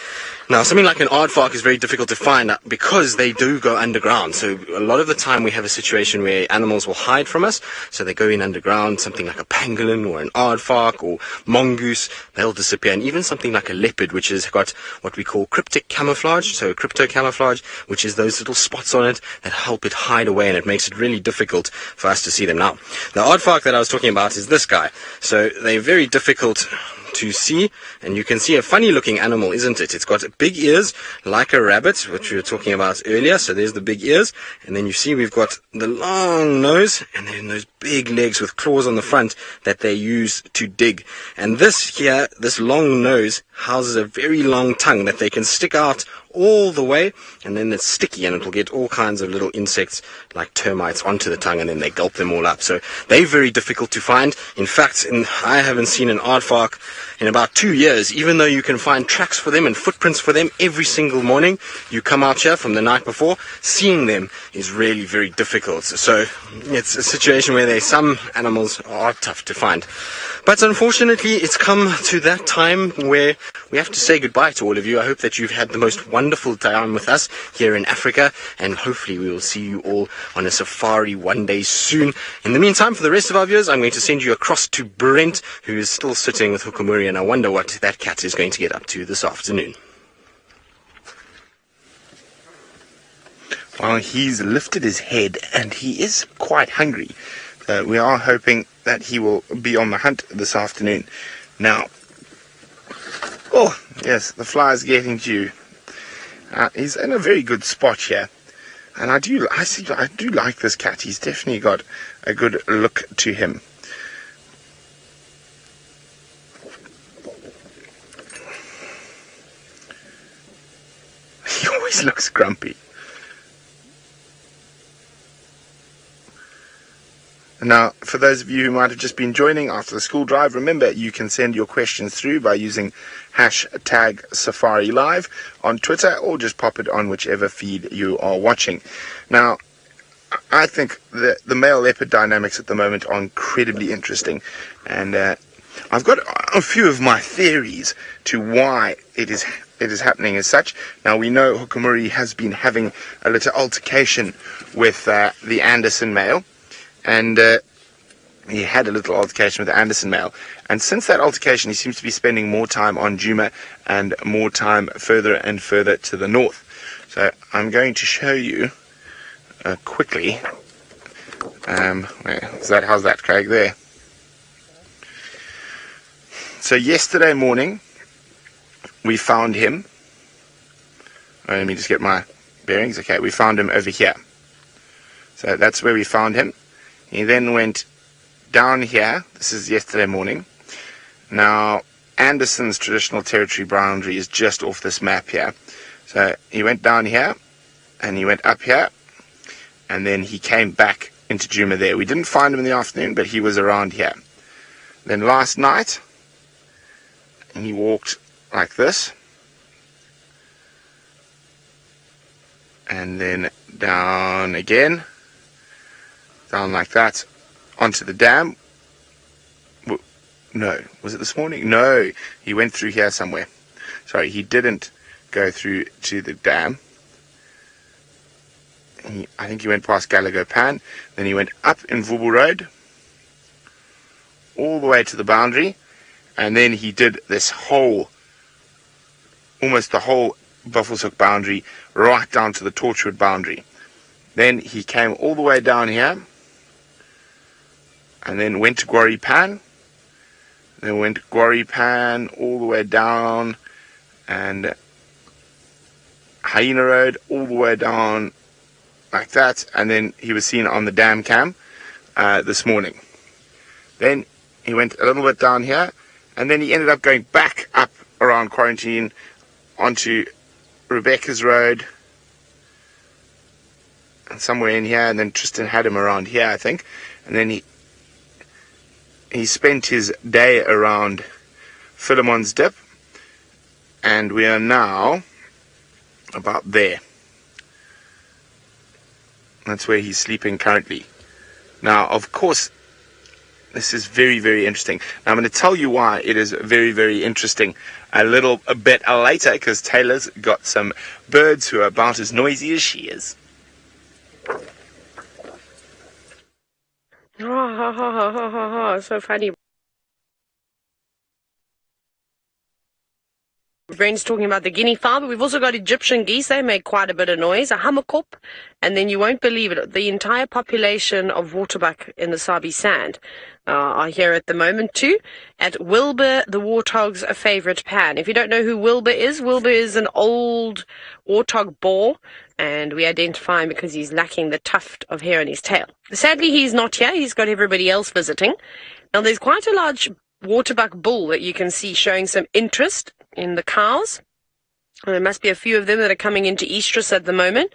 Now, something like an aardvark is very difficult to find because they do go underground. So a lot of the time we have a situation where animals will hide from us. So they go in underground, something like a pangolin or an aardvark or mongoose, they'll disappear. And even something like a leopard, which has got what we call cryptic camouflage, so crypto camouflage, which is those little spots on it that help it hide away, and it makes it really difficult for us to see them. Now, the aardvark that I was talking about is this guy. So they're very difficult to see, and you can see a funny looking animal, isn't it? It's got big ears like a rabbit, which we were talking about earlier. So there's the big ears, and then you see we've got the long nose, and then those big legs with claws on the front that they use to dig. And this here, this long nose, houses a very long tongue that they can stick out all the way, and then it's sticky and it'll get all kinds of little insects like termites onto the tongue, and then they gulp them all up. So they're very difficult to find. In fact, I haven't seen an aardvark in about 2 years, even though you can find tracks for them and footprints for them every single morning. You come out here from the night before, seeing them is really very difficult. So it's a situation where some animals are tough to find. But unfortunately, it's come to that time where we have to say goodbye to all of you. I hope that you've had the most wonderful time with us here in Africa, and hopefully we will see you all on a safari one day soon. In the meantime, for the rest of our viewers, I'm going to send you across to Brent, who is still sitting with Hukumuri, and I wonder what that cat is going to get up to this afternoon. Well, he's lifted his head and he is quite hungry. We are hoping that he will be on the hunt this afternoon. Now, oh, yes, the fly's getting to you. He's in a very good spot here. And I do like this cat. He's definitely got a good look to him. He always looks grumpy. Now, for those of you who might have just been joining after the school drive, remember you can send your questions through by using hashtag Safari Live on Twitter, or just pop it on whichever feed you are watching. Now, I think the male leopard dynamics at the moment are incredibly interesting, and I've got a few of my theories to why it is happening as such. Now, we know Hukumuri has been having a little altercation with the Anderson male. And he had a little altercation with the Anderson male. And since that altercation, he seems to be spending more time on Djuma and more time further and further to the north. So I'm going to show you quickly. How's that, Craig? There. So yesterday morning, we found him. Let me just get my bearings. Okay, we found him over here. So that's where we found him. He then went down here. This is yesterday morning. Now, Anderson's traditional territory boundary is just off this map here. So he went down here, and he went up here, and then he came back into Djuma there. We didn't find him in the afternoon, but he was around here. Then last night, he walked like this, and then down again, down like that, onto the dam. No, was it this morning? No, he went through here somewhere. Sorry, he didn't go through to the dam. I think he went past Gallagher Pan, then he went up in Vubu Road, all the way to the boundary, and then he did this whole, almost the whole Buffelshoek boundary, right down to the Torchwood boundary. Then he came all the way down here, and then went to Quarry Pan, then went to Quarry Pan all the way down, and Hyena Road all the way down like that, and then he was seen on the dam cam this morning. Then he went a little bit down here, and then he ended up going back up around Quarantine onto Rebecca's Road and somewhere in here, and then Tristan had him around here, I think, and then he spent his day around Philemon's Dip, and we are now about there. That's where he's sleeping currently. Now, of course, this is very, very interesting. Now, I'm going to tell you why it is very, very interesting a little bit later, because Taylor's got some birds who are about as noisy as she is. So funny. Brent's talking about the guinea fowl, but we've also got Egyptian geese. They make quite a bit of noise, a hammerkop, and then you won't believe it, the entire population of waterbuck in the Sabi sand are here at the moment too, at Wilbur the warthog's favourite pan. If you don't know who Wilbur is an old warthog boar, and we identify him because he's lacking the tuft of hair on his tail. Sadly, he's not here. He's got everybody else visiting. Now, there's quite a large waterbuck bull that you can see showing some interest in the cows. There must be a few of them that are coming into estrus at the moment,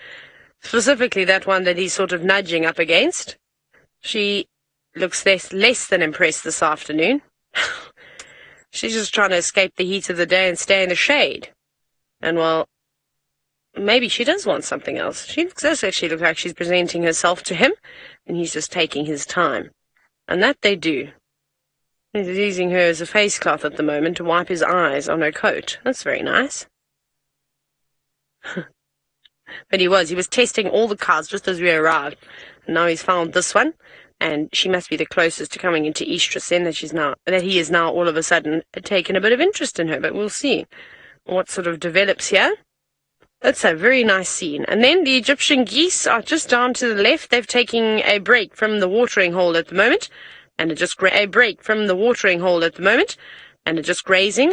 specifically that one that he's sort of nudging up against. She looks less than impressed this afternoon. She's just trying to escape the heat of the day and stay in the shade. And, well, maybe she does want something else. She does actually look like she's presenting herself to him, and he's just taking his time. And that they do. He's using her as a face cloth at the moment to wipe his eyes on her coat. That's very nice. But he was testing all the cows just as we arrived. And now he's found this one, and she must be the closest to coming into estrus then that he is now all of a sudden taken a bit of interest in her. But we'll see what sort of develops here. That's a very nice scene. And then the Egyptian geese are just down to the left. They've taken a break from the watering hole at the moment. And just grazing.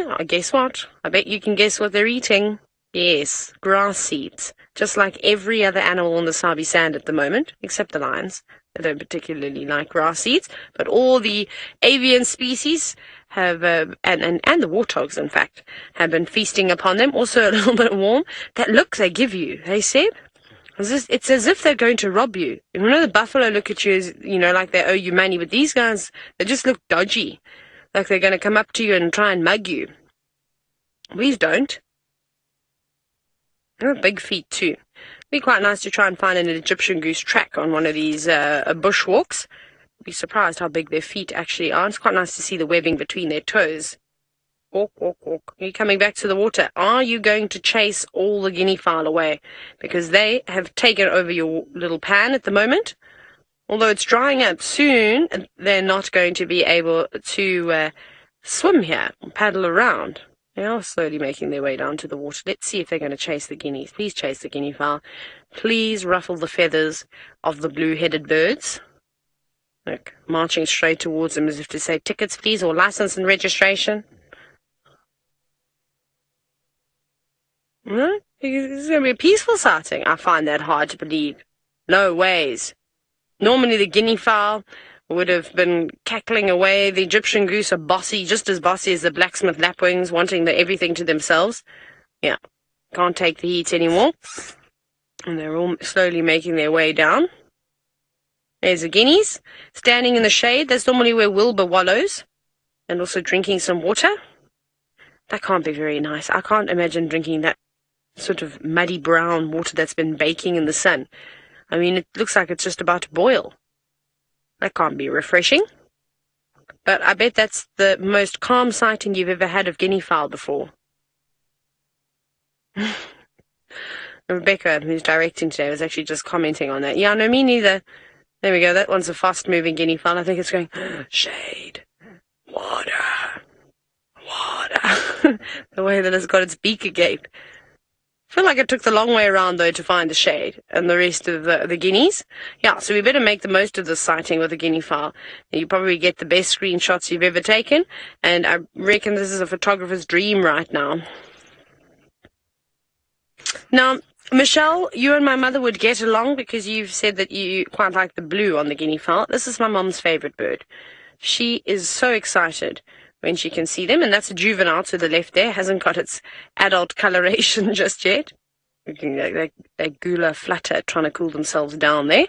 Oh, guess what? I bet you can guess what they're eating. Yes, grass seeds. Just like every other animal on the Sabi sand at the moment, except the lions. They don't particularly like grass seeds. But all the avian species have, and the warthogs, in fact, have been feasting upon them. Also a little bit warm. That look they give you, hey, Seb? It's as if they're going to rob you. You know, the buffalo look at you as, like they owe you money, but these guys, they just look dodgy. Like they're going to come up to you and try and mug you. These don't. They're big feet too. It'd be quite nice to try and find an Egyptian goose track on one of these bushwalks. Be surprised how big their feet actually are. It's quite nice to see the webbing between their toes. Walk, walk, walk. Are you coming back to the water? Are you going to chase all the guinea fowl away? Because they have taken over your little pan at the moment. Although it's drying up soon, they're not going to be able to swim here or paddle around. They are slowly making their way down to the water. Let's see if they're going to chase the guineas. Please chase the guinea fowl. Please ruffle the feathers of the blue-headed birds. Look, marching straight towards them as if to say, tickets, please, or license and registration. It's going to be a peaceful sighting. I find that hard to believe. No ways. Normally the guinea fowl would have been cackling away. The Egyptian goose are bossy, just as bossy as the blacksmith lapwings, wanting everything to themselves. Yeah, can't take the heat anymore. And they're all slowly making their way down. There's the guineas, standing in the shade. That's normally where Wilbur wallows. And also drinking some water. That can't be very nice. I can't imagine drinking that sort of muddy brown water that's been baking in the sun. I mean, it looks like it's just about to boil. That can't be refreshing. But I bet that's the most calm sighting you've ever had of guinea fowl before. Rebecca, who's directing today, was actually just commenting on that. Yeah, no, me neither. There we go. That one's a fast-moving guinea fowl. I think it's going, shade, water. The way that it's got its beak agape. I feel like it took the long way around, though, to find the shade and the rest of the guineas. Yeah, so we better make the most of this sighting with the guinea fowl. You probably get the best screenshots you've ever taken, and I reckon this is a photographer's dream right now. Now, Michelle, you and my mother would get along because you've said that you quite like the blue on the guinea fowl. This is my mom's favorite bird. She is so excited when she can see them, and that's a juvenile to the left there. Hasn't got its adult coloration just yet. Looking like they gula flutter, trying to cool themselves down there.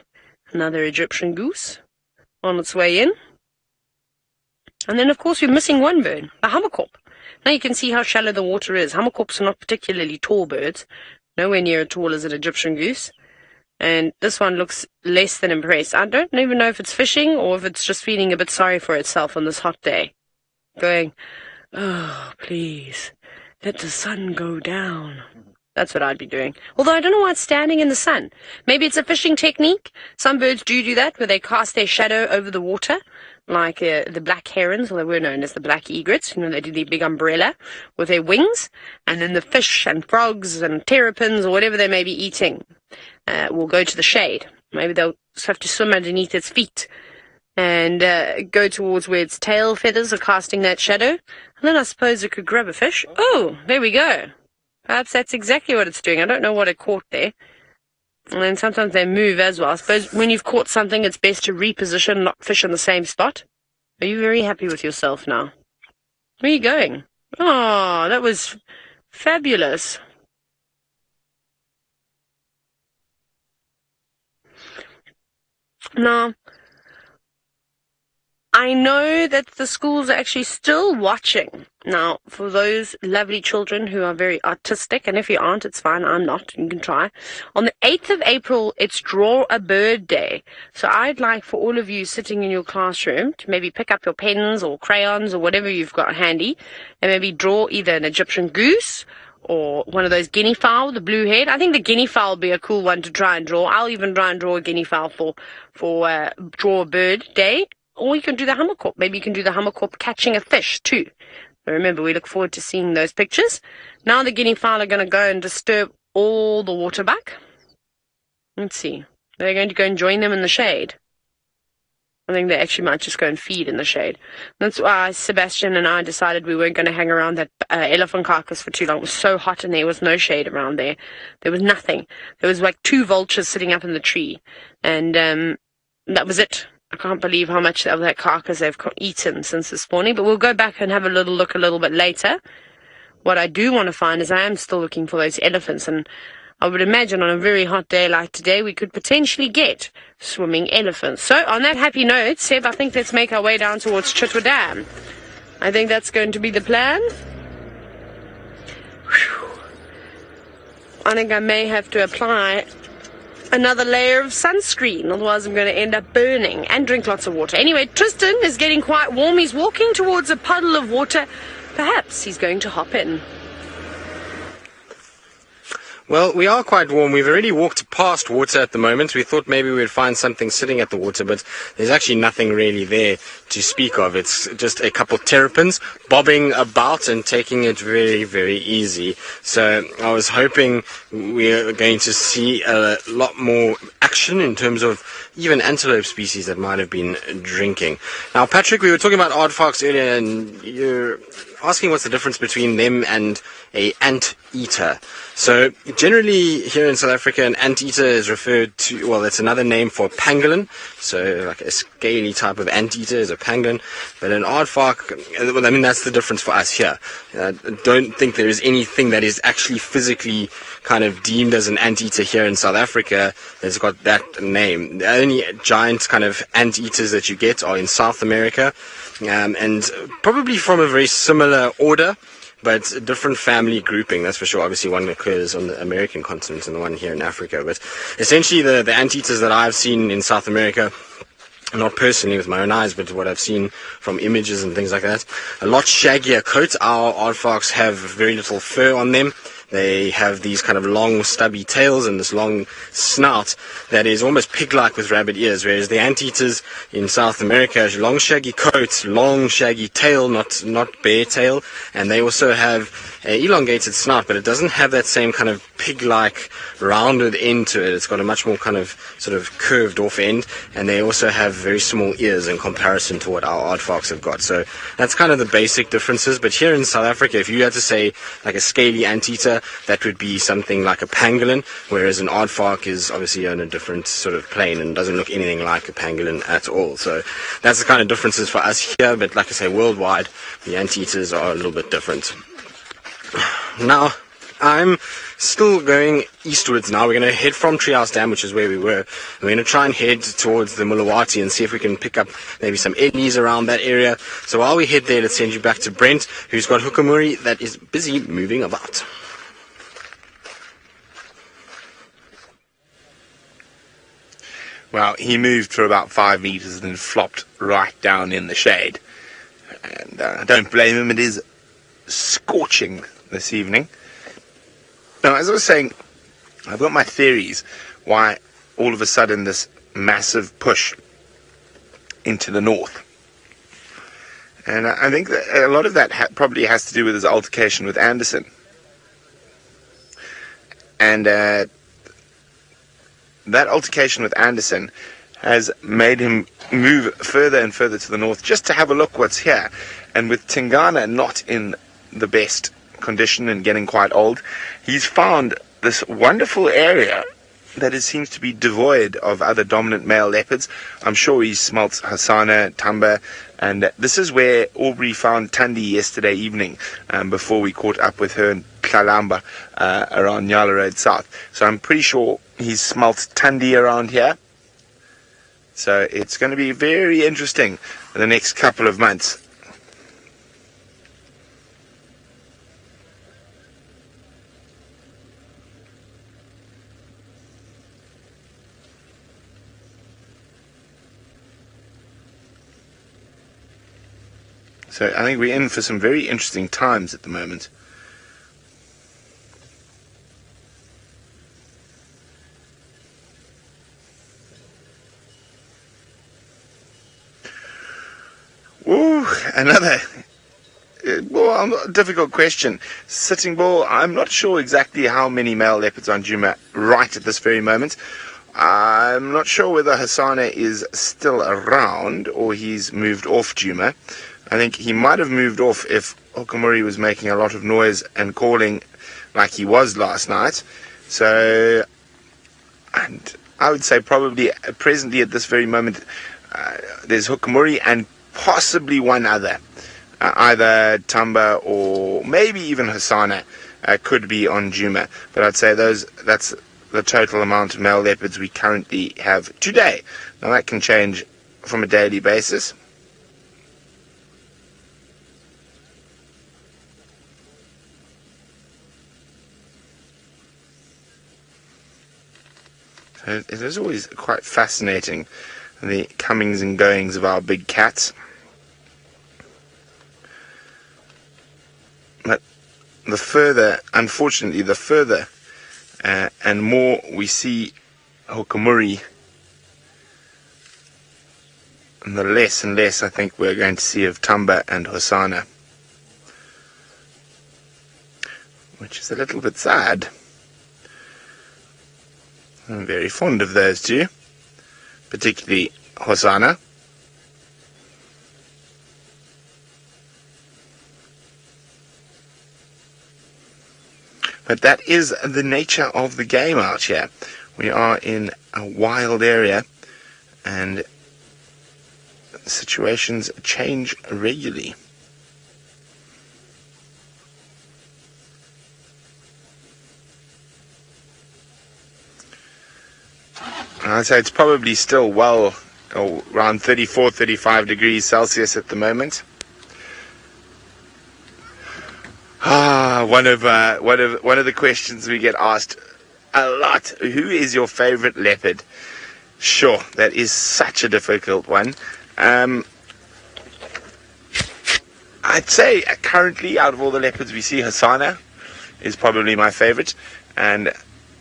Another Egyptian goose on its way in. And then, of course, we're missing one bird, the hammerkop. Now you can see how shallow the water is. Hammerkops are not particularly tall birds, nowhere near as tall as an Egyptian goose. And this one looks less than impressed. I don't even know if it's fishing or if it's just feeling a bit sorry for itself on this hot day. Going, oh, please, let the sun go down. That's what I'd be doing. Although I don't know why it's standing in the sun. Maybe it's a fishing technique. Some birds do that, where they cast their shadow over the water, like the black herons, or they were known as the black egrets. You know, they do the big umbrella with their wings, and then the fish and frogs and terrapins or whatever they may be eating will go to the shade. Maybe they'll just have to swim underneath its feet and go towards where its tail feathers are casting that shadow. And then I suppose it could grab a fish. Oh, there we go. Perhaps that's exactly what it's doing. I don't know what it caught there. And then sometimes they move as well. I suppose when you've caught something, it's best to reposition, not fish in the same spot. Are you very happy with yourself now? Where are you going? Oh, that was fabulous. Now, I know that the schools are actually still watching. Now, for those lovely children who are very artistic, and if you aren't, it's fine, I'm not, you can try. On the 8th of April, it's Draw a Bird Day. So I'd like for all of you sitting in your classroom to maybe pick up your pens or crayons or whatever you've got handy, and maybe draw either an Egyptian goose or one of those guinea fowl with the blue head. I think the guinea fowl would be a cool one to try and draw. I'll even try and draw a guinea fowl for Draw a Bird Day. Or you can do the hammerkop. Maybe you can do the hammerkop catching a fish too. So remember, we look forward to seeing those pictures. Now the guinea fowl are going to go and disturb all the water back. Let's see. They're going to go and join them in the shade. I think they actually might just go and feed in the shade. That's why Sebastian and I decided we weren't going to hang around that elephant carcass for too long. It was so hot and there was no shade around there. There was nothing. There was like 2 vultures sitting up in the tree. And that was it. I can't believe how much of that carcass they've eaten since this morning, but we'll go back and have a little look a little bit later. What I do want to find is I am still looking for those elephants, and I would imagine on a very hot day like today we could potentially get swimming elephants. So on that happy note, Seb, I think let's make our way down towards Chitwa Dam. I think that's going to be the plan. Whew. I think I may have to apply another layer of sunscreen, otherwise I'm going to end up burning, and drink lots of water. Anyway, Tristan is getting quite warm. He's walking towards a puddle of water. Perhaps he's going to hop in. Well, we are quite warm. We've already walked past water at the moment. We thought maybe we'd find something sitting at the water, but there's actually nothing really there to speak of. It's just a couple terrapins bobbing about and taking it very, very easy. So I was hoping we are going to see a lot more action in terms of even antelope species that might have been drinking. Now, Patrick, we were talking about aardvarks earlier, and you're asking what's the difference between them and a anteater. So generally here in South Africa, an anteater is referred to, well, it's another name for pangolin. So like a scaly type of anteater is a pangolin. But an aardvark, well, I mean, that's the difference for us here. I don't think there is anything that is actually physically kind of deemed as an anteater here in South Africa that's got that name. The only giant kind of anteaters that you get are in South America, and probably from a very similar order, but a different family grouping, that's for sure. Obviously, one occurs on the American continent and the one here in Africa. But essentially, the anteaters that I've seen in South America, not personally with my own eyes, but what I've seen from images and things like that, a lot shaggier coat. Our aardvarks have very little fur on them. They have these kind of long, stubby tails and this long snout that is almost pig-like with rabbit ears, whereas the anteaters in South America have long, shaggy coats, long, shaggy tail, not bare tail, and they also have an elongated snout, but it doesn't have that same kind of pig-like rounded end to it. It's got a much more kind of sort of curved off end, and they also have very small ears in comparison to what our aardvarks have got. So that's kind of the basic differences. But here in South Africa, if you had to say like a scaly anteater, here, that would be something like a pangolin, whereas an aardvark is obviously on a different sort of plane and doesn't look anything like a pangolin at all. So that's the kind of differences for us here, but like I say, worldwide, the anteaters are a little bit different. Now, I'm still going eastwards now. We're going to head from Treehouse Dam, which is where we were. We're going to try and head towards the Mulawati and see if we can pick up maybe some Ellies around that area. So while we head there, let's send you back to Brent, who's got Hukumuri that is busy moving about. Well, he moved for about 5 meters and then flopped right down in the shade. And I don't blame him. It is scorching this evening. Now, as I was saying, I've got my theories why all of a sudden this massive push into the north. And I think that a lot of that probably has to do with his altercation with Anderson. And that altercation with Anderson has made him move further and further to the north just to have a look what's here. And with Tingana not in the best condition and getting quite old, he's found this wonderful area that seems to be devoid of other dominant male leopards. I'm sure he smelt Hosana, Tamba, and this is where Aubrey found Tundi yesterday evening, before we caught up with her in Plalamba, around Nyala Road South. So I'm pretty sure he's smelt Tundi around here. So it's going to be very interesting in the next couple of months. So I think we're in for some very interesting times at the moment. Ooh, another difficult question. Sitting Bull, I'm not sure exactly how many male leopards on Djuma right at this very moment. I'm not sure whether Hosana is still around or he's moved off Djuma. I think he might have moved off if Hukumuri was making a lot of noise and calling like he was last night. So, and I would say probably presently at this very moment, there's Hukumuri and possibly one other. Either Tamba or maybe even Hosana could be on Djuma. But I'd say that's the total amount of male leopards we currently have today. Now that can change from a daily basis. So it is always quite fascinating, the comings and goings of our big cats. But unfortunately, the further and more we see Hukumuri, and the less and less I think we're going to see of Tamba and Hosana, which is a little bit sad. I'm very fond of those two, particularly Hosana. But that is the nature of the game out here. We are in a wild area and situations change regularly. I'd say it's probably still around 34, 35 degrees Celsius at the moment. One of the questions we get asked a lot: who is your favorite leopard? Sure, that is such a difficult one. I'd say currently, out of all the leopards we see, Hosana is probably my favorite. And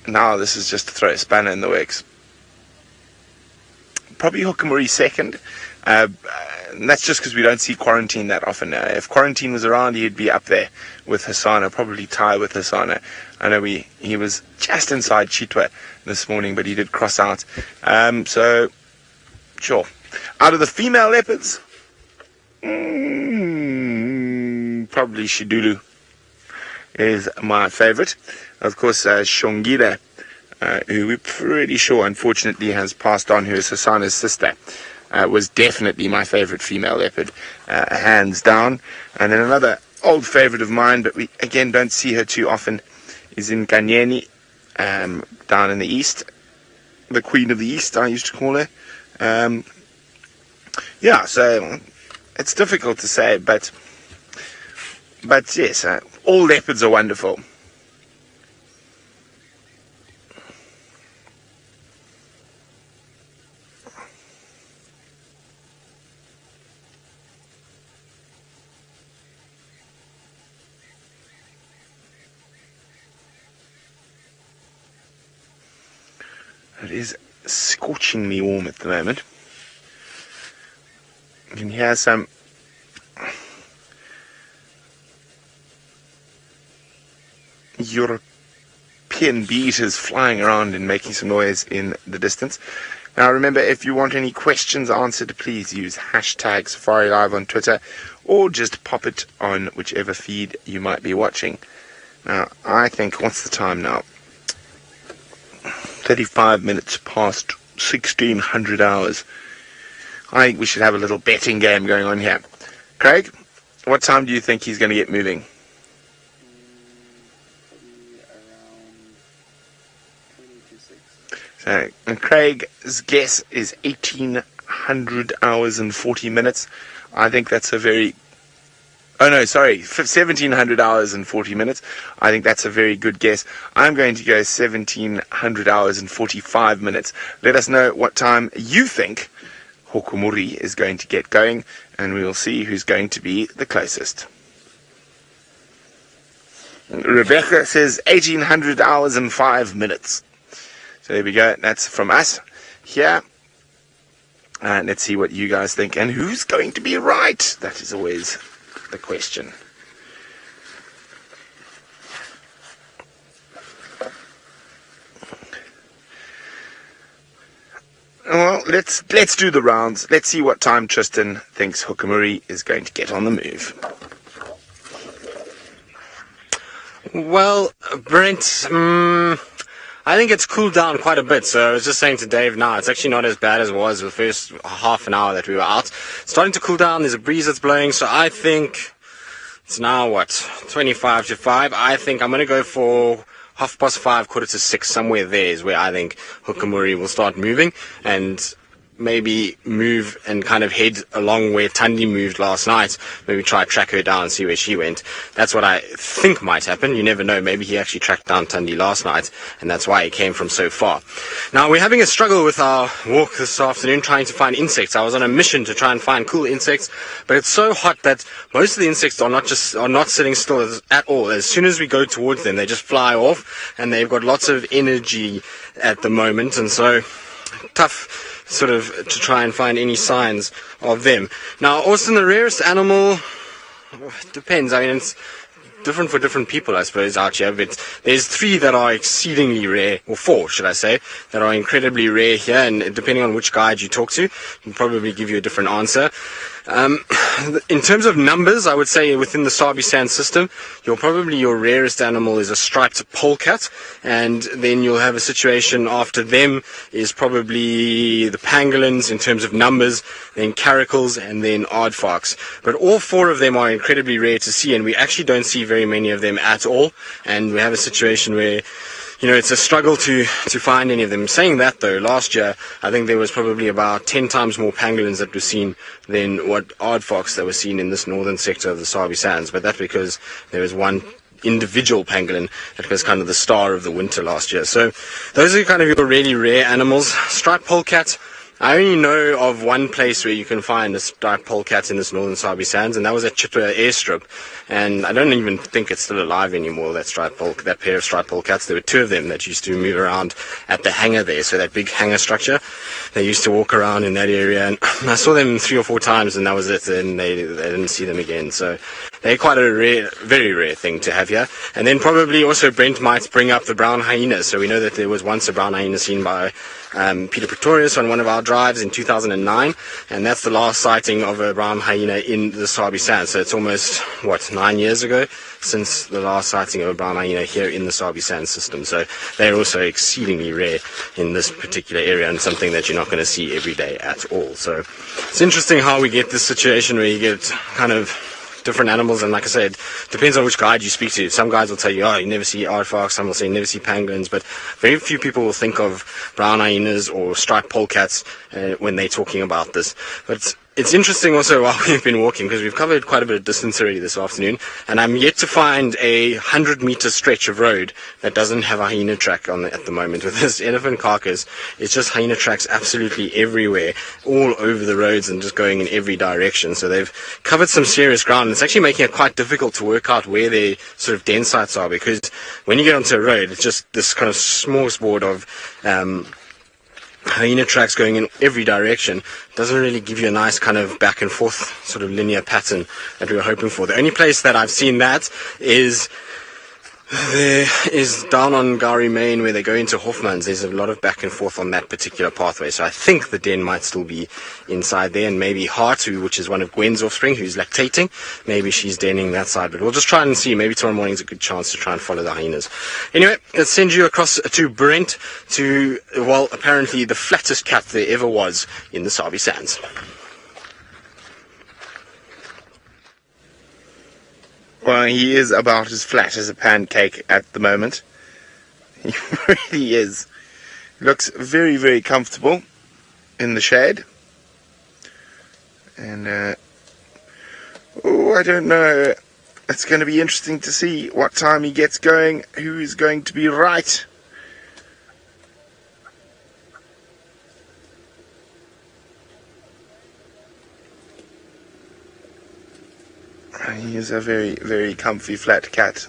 now this is just to throw a spanner in the works. Probably Hukumuri second. And that's just because we don't see Quarantine that often. If Quarantine was around, he'd be up there with Hosana, probably tie with Hosana. I know he was just inside Chitwa this morning, but he did cross out. So, sure. Out of the female leopards, probably Shidulu is my favorite. Of course, Shongile, who we're pretty sure, unfortunately, has passed on, who is Hosana's sister, was definitely my favorite female leopard, hands down. And then another old favorite of mine, but we, again, don't see her too often, is in Kanyeni, down in the east. The Queen of the East, I used to call her. Yeah, so it's difficult to say, but yes, all leopards are wonderful. It is scorchingly warm at the moment. You can hear some European beetles flying around and making some noise in the distance. Now remember, if you want any questions answered, please use hashtag Safari Live on Twitter, or just pop it on whichever feed you might be watching. Now, I think, what's the time now? 35 minutes past 1600 hours. I think we should have a little betting game going on here. Craig, what time do you think he's going to get moving? So, and Craig's guess is 1800 hours and 40 minutes. I think that's a very... Oh no, sorry, 1700 hours and 40 minutes. I think that's a very good guess. I'm going to go 1700 hours and 45 minutes. Let us know what time you think Hukumuri is going to get going, and we will see who's going to be the closest. Rebecca says 1800 hours and 5 minutes. So there we go. That's from us here. And let's see what you guys think, and who's going to be right. That is always the question. Well, let's do the rounds. Let's see what time Tristan thinks Hukumuri is going to get on the move. Well, Brent, I think it's cooled down quite a bit. So I was just saying to Dave now, it's actually not as bad as it was the first half an hour that we were out. It's starting to cool down. There's a breeze that's blowing. So I think it's now, 25 to 5. I think I'm going to go for 5:30, 5:45, somewhere there is where I think Hukumuri will start moving, and maybe move and kind of head along where Tundi moved last night. Maybe try to track her down and see where she went. That's what I think might happen. You never know. Maybe he actually tracked down Tundi last night, and that's why he came from so far. Now, we're having a struggle with our walk this afternoon trying to find insects. I was on a mission to try and find cool insects, but it's so hot that most of the insects are not sitting still at all. As soon as we go towards them, they just fly off, and they've got lots of energy at the moment, and so tough sort of to try and find any signs of them. Now, Austin, the rarest animal, depends. I mean, it's different for different people, I suppose, out here, but there's 3 that are exceedingly rare, or 4, should I say, that are incredibly rare here, and depending on which guide you talk to, will probably give you a different answer. In terms of numbers, I would say within the Sabi Sand system, your rarest animal is a striped polecat, and then you'll have a situation after them is probably the pangolins in terms of numbers, then caracals, and then aardvarks. But all 4 of them are incredibly rare to see, and we actually don't see very many of them at all, and we have a situation where it's a struggle to find any of them. Saying that, though, last year, I think there was probably about 10 times more pangolins that were seen than what aardvarks that were seen in this northern sector of the Sabi Sands. But that's because there was one individual pangolin that was kind of the star of the winter last year. So those are kind of your really rare animals. Striped polecat, I only know of one place where you can find a striped polecat in this northern Sabi Sands, and that was at Chitwa airstrip. And I don't even think it's still alive anymore, that pair of striped polecats. There were 2 of them that used to move around at the hangar there, so that big hangar structure. They used to walk around in that area, and I saw them 3 or 4 times, and that was it, and they didn't see them again. So they're quite a rare, very rare thing to have here. And then probably also Brent might bring up the brown hyenas. So we know that there was once a brown hyena seen by Peter Pretorius on one of our drives in 2009, and that's the last sighting of a brown hyena in the Sabi Sands. So it's almost 9 years ago since the last sighting of a brown hyena here in the Sabi Sand system. So they're also exceedingly rare in this particular area and something that you're not going to see every day at all. So it's interesting how we get this situation where you get kind of different animals, and like I said, depends on which guide you speak to. Some guys will tell you, oh, you never see aardvarks, some will say you never see pangolins, but very few people will think of brown hyenas or striped polecats when they're talking about this. But it's interesting also while we've been walking, because we've covered quite a bit of distance already this afternoon, and I'm yet to find a 100-meter stretch of road that doesn't have a hyena track on it at the moment. With this elephant carcass, it's just hyena tracks absolutely everywhere, all over the roads and just going in every direction. So they've covered some serious ground. It's actually making it quite difficult to work out where their sort of den sites are, because when you get onto a road, it's just this kind of smorgasbord of hyena tracks going in every direction. Doesn't really give you a nice kind of back and forth sort of linear pattern that we were hoping for. The only place that I've seen that is down on Gari Main, where they go into Hofmann's. There's a lot of back and forth on that particular pathway, so I think the den might still be inside there, and maybe Hart, which is one of Gwen's offspring, who's lactating, maybe she's denning that side, but we'll just try and see. Maybe tomorrow morning is a good chance to try and follow the hyenas. Anyway, let's send you across to Brent, to, well, apparently the flattest cat there ever was in the Sabi Sands. Well, he is about as flat as a pancake at the moment. He really is. Looks very, very comfortable in the shade. And, I don't know. It's going to be interesting to see what time he gets going, who is going to be right. He is a very, very comfy flat cat.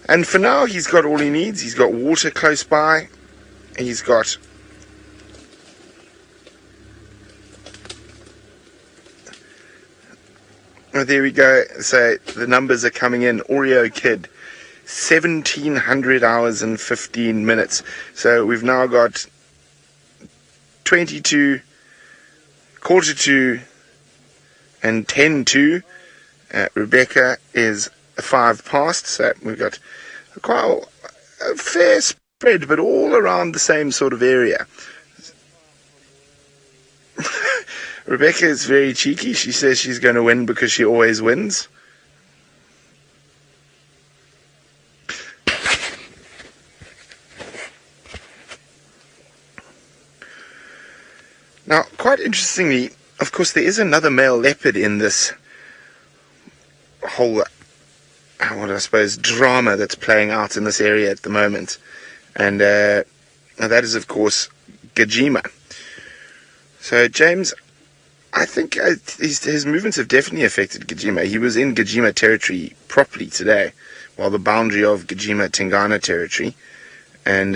And for now, he's got all he needs. He's got water close by. He's got... Oh, there we go. So the numbers are coming in. Oreo Kid, 1,700 hours and 15 minutes. So we've now got 22, quarter to, and 10 to. Rebecca is 5 past, so we've got quite a fair spread, but all around the same sort of area. Rebecca is very cheeky. She says she's going to win because she always wins. Now, quite interestingly, of course, there is another male leopard in this whole, what I suppose, drama that's playing out in this area at the moment. And that is, of course, Djuma. So, James, I think his movements have definitely affected Djuma. He was in Djuma territory properly today, while the boundary of Djuma-Tingana territory. And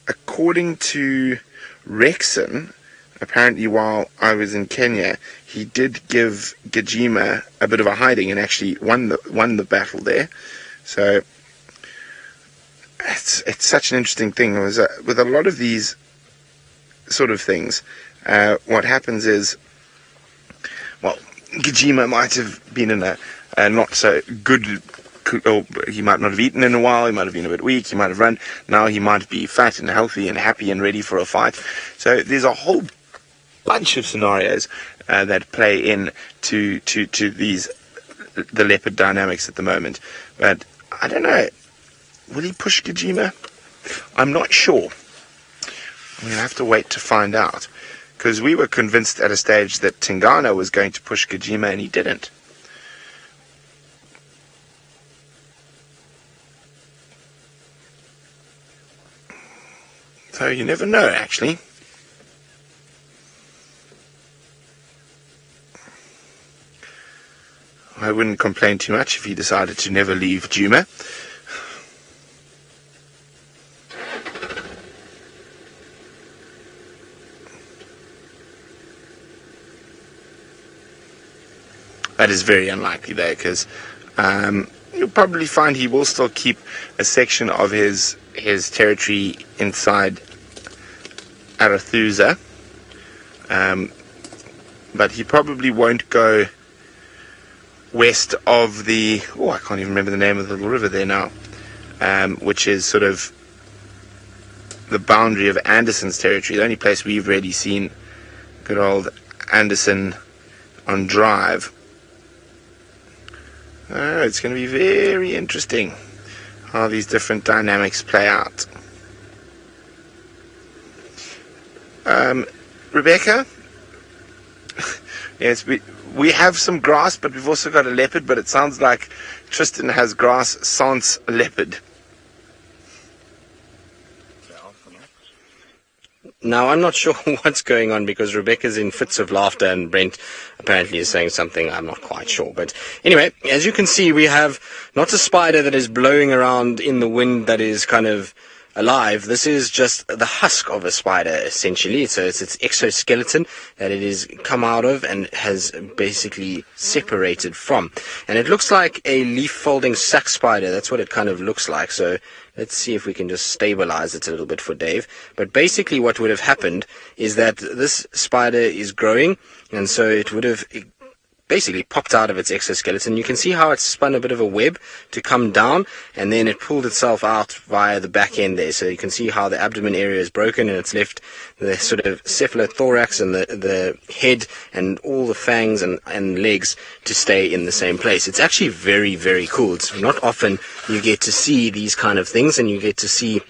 according to Rexon, apparently while I was in Kenya, he did give Djuma a bit of a hiding and actually won the battle there. So it's such an interesting thing. It was, with a lot of these sort of things, what happens is, well, Djuma might have been in a not so good, or he might not have eaten in a while, he might have been a bit weak, he might have run. Now he might be fat and healthy and happy and ready for a fight. So there's a whole bunch of scenarios that play in to the leopard dynamics at the moment. But I don't know, will he push Djuma? I'm not sure. We'll have to wait to find out, because we were convinced at a stage that Tingana was going to push Djuma and he didn't. So you never know, actually. I wouldn't complain too much if he decided to never leave Djuma. That is very unlikely though, because you'll probably find he will still keep a section of his territory inside Arathusa, but he probably won't go west of the, I can't even remember the name of the little river there now, which is sort of the boundary of Anderson's territory, the only place we've really seen good old Anderson on Drive. It's going to be very interesting how these different dynamics play out. Rebecca? Yes, we have some grass, but we've also got a leopard, but it sounds like Tristan has grass sans leopard. Now, I'm not sure what's going on because Rebecca's in fits of laughter and Brent apparently is saying something I'm not quite sure. But anyway, as you can see, we have not a spider that is blowing around in the wind that is kind of alive. This is just the husk of a spider, essentially. So it's its exoskeleton that it is come out of and has basically separated from. And it looks like a leaf-folding sack spider. That's what it kind of looks like. So let's see if we can just stabilize it a little bit for Dave. But basically what would have happened is that this spider is growing, and so it would have basically popped out of its exoskeleton. You can see how it's spun a bit of a web to come down, and then it pulled itself out via the back end there. So you can see how the abdomen area is broken, and it's left the sort of cephalothorax and the head and all the fangs and legs to stay in the same place. It's actually very, very cool. It's not often you get to see these kind of things, and you get to see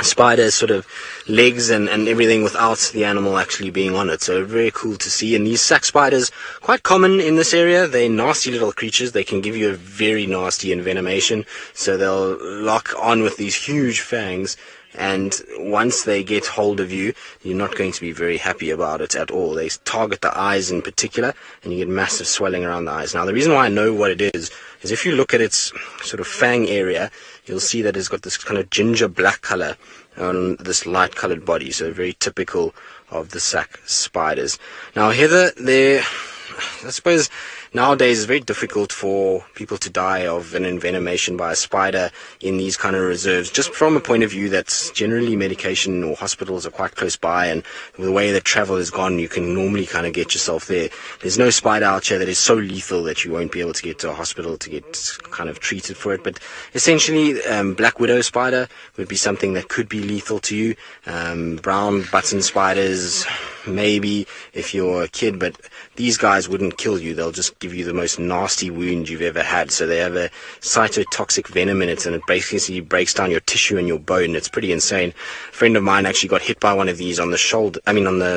spiders sort of legs and everything without the animal actually being on it. So very cool to see. And these sack spiders, quite common in this area. They're nasty little creatures. They can give you a very nasty envenomation. So they'll lock on with these huge fangs, and once they get hold of you, you're not going to be very happy about it at all. They target the eyes in particular, and you get massive swelling around the eyes. Now, the reason why I know what it is if you look at its sort of fang area, you'll see that it's got this kind of ginger black color on this light colored body. So very typical of the sack spiders. Now, Heather, I suppose nowadays it's very difficult for people to die of an envenomation by a spider in these kind of reserves, just from a point of view that generally medication or hospitals are quite close by, and the way that travel has gone, you can normally kind of get yourself there. There's no spider out here that is so lethal that you won't be able to get to a hospital to get kind of treated for it. But essentially, black widow spider would be something that could be lethal to you. Brown button spiders, maybe if you're a kid, but these guys wouldn't kill you. They'll just give you the most nasty wound you've ever had. So they have a cytotoxic venom in it, and it basically breaks down your tissue and your bone. It's pretty insane. A friend of mine actually got hit by one of these on the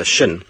shin,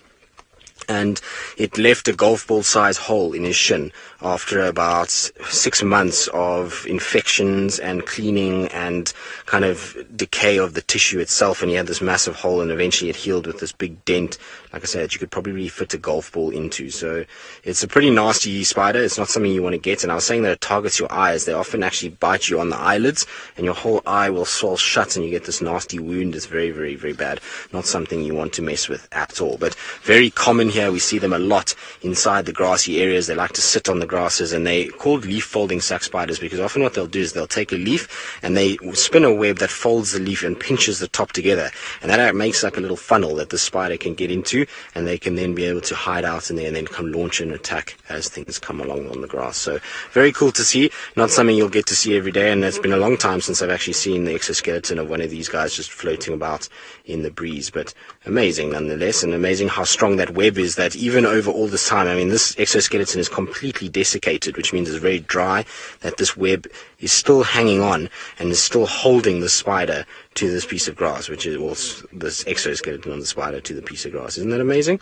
and it left a golf ball size hole in his shin after about 6 months of infections and cleaning and kind of decay of the tissue itself, and he had this massive hole, and eventually it healed with this big dent, like I said, that you could probably really fit a golf ball into. So it's a pretty nasty spider. It's not something you want to get. And I was saying that it targets your eyes. They often actually bite you on the eyelids, and your whole eye will swell shut, and you get this nasty wound. It's very, very, very bad. Not something you want to mess with at all. But very common here. We see them a lot inside the grassy areas. They like to sit on the grasses, and they're called leaf-folding sack spiders because often what they'll do is they'll take a leaf and they spin a web that folds the leaf and pinches the top together, and that makes like a little funnel that the spider can get into, and they can then be able to hide out in there and then come launch an attack as things come along on the grass. So very cool to see. Not something you'll get to see every day, and it's been a long time since I've actually seen the exoskeleton of one of these guys just floating about in the breeze. But amazing nonetheless, and amazing how strong that web is, that even over all this time, I mean, this exoskeleton is completely desiccated, which means it's very dry, that this web is still hanging on and is still holding the spider to this piece of grass, which is also this exoskeleton on the spider to the piece of grass. Isn't that amazing?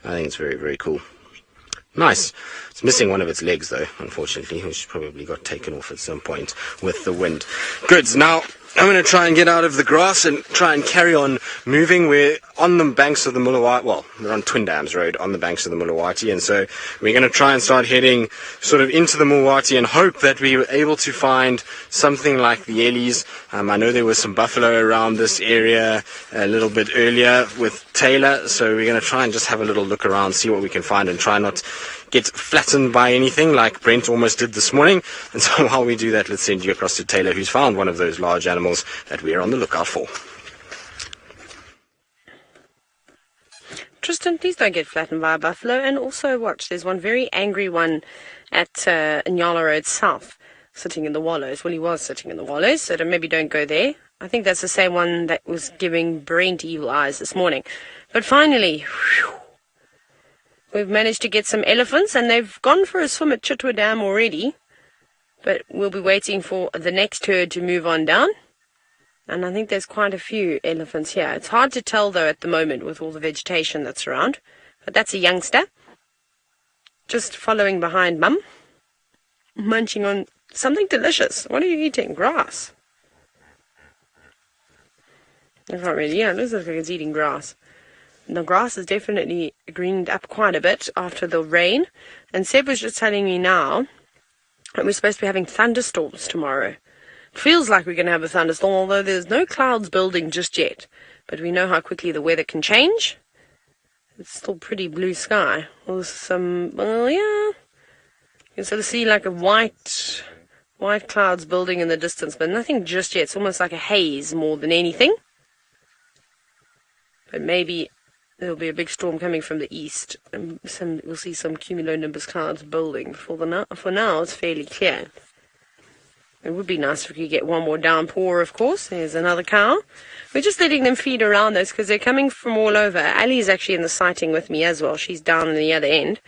I think it's very, very cool. Nice. It's missing one of its legs, though, unfortunately, which probably got taken off at some point with the wind. Good. Now, I'm going to try and get out of the grass and try and carry on moving. We're on the banks of the Mulawati. Well, we're on Twin Dams Road on the banks of the Mulawati, and so we're going to try and start heading sort of into the Mulawati and hope that we were able to find something like the Ellies. I know there was some buffalo around this area a little bit earlier with Taylor, so we're going to try and just have a little look around, see what we can find, and try not get flattened by anything like Brent almost did this morning. And so while we do that, let's send you across to Taylor, who's found one of those large animals that we are on the lookout for. Tristan, please don't get flattened by a buffalo. And also, watch, there's one very angry one at Nyala Road South, sitting in the wallows. Well, he was sitting in the wallows, so maybe don't go there. I think that's the same one that was giving Brent evil eyes this morning. But finally, we've managed to get some elephants, and they've gone for a swim at Chitwa Dam already. But we'll be waiting for the next herd to move on down. And I think there's quite a few elephants here. It's hard to tell, though, at the moment with all the vegetation that's around. But that's a youngster, just following behind Mum, munching on something delicious. What are you eating? Grass. I can't really, it looks like it's eating grass. The grass has definitely greened up quite a bit after the rain. And Seb was just telling me now that we're supposed to be having thunderstorms tomorrow. It feels like we're going to have a thunderstorm, although there's no clouds building just yet. But we know how quickly the weather can change. It's still pretty blue sky. There's some, you can sort of see like a white clouds building in the distance, but nothing just yet. It's almost like a haze more than anything. But maybe there'll be a big storm coming from the east. And we'll see some cumulonimbus clouds building. For now, it's fairly clear. It would be nice if we could get one more downpour, of course. There's another cow. We're just letting them feed around us because they're coming from all over. Ellies actually in the sighting with me as well. She's down on the other end.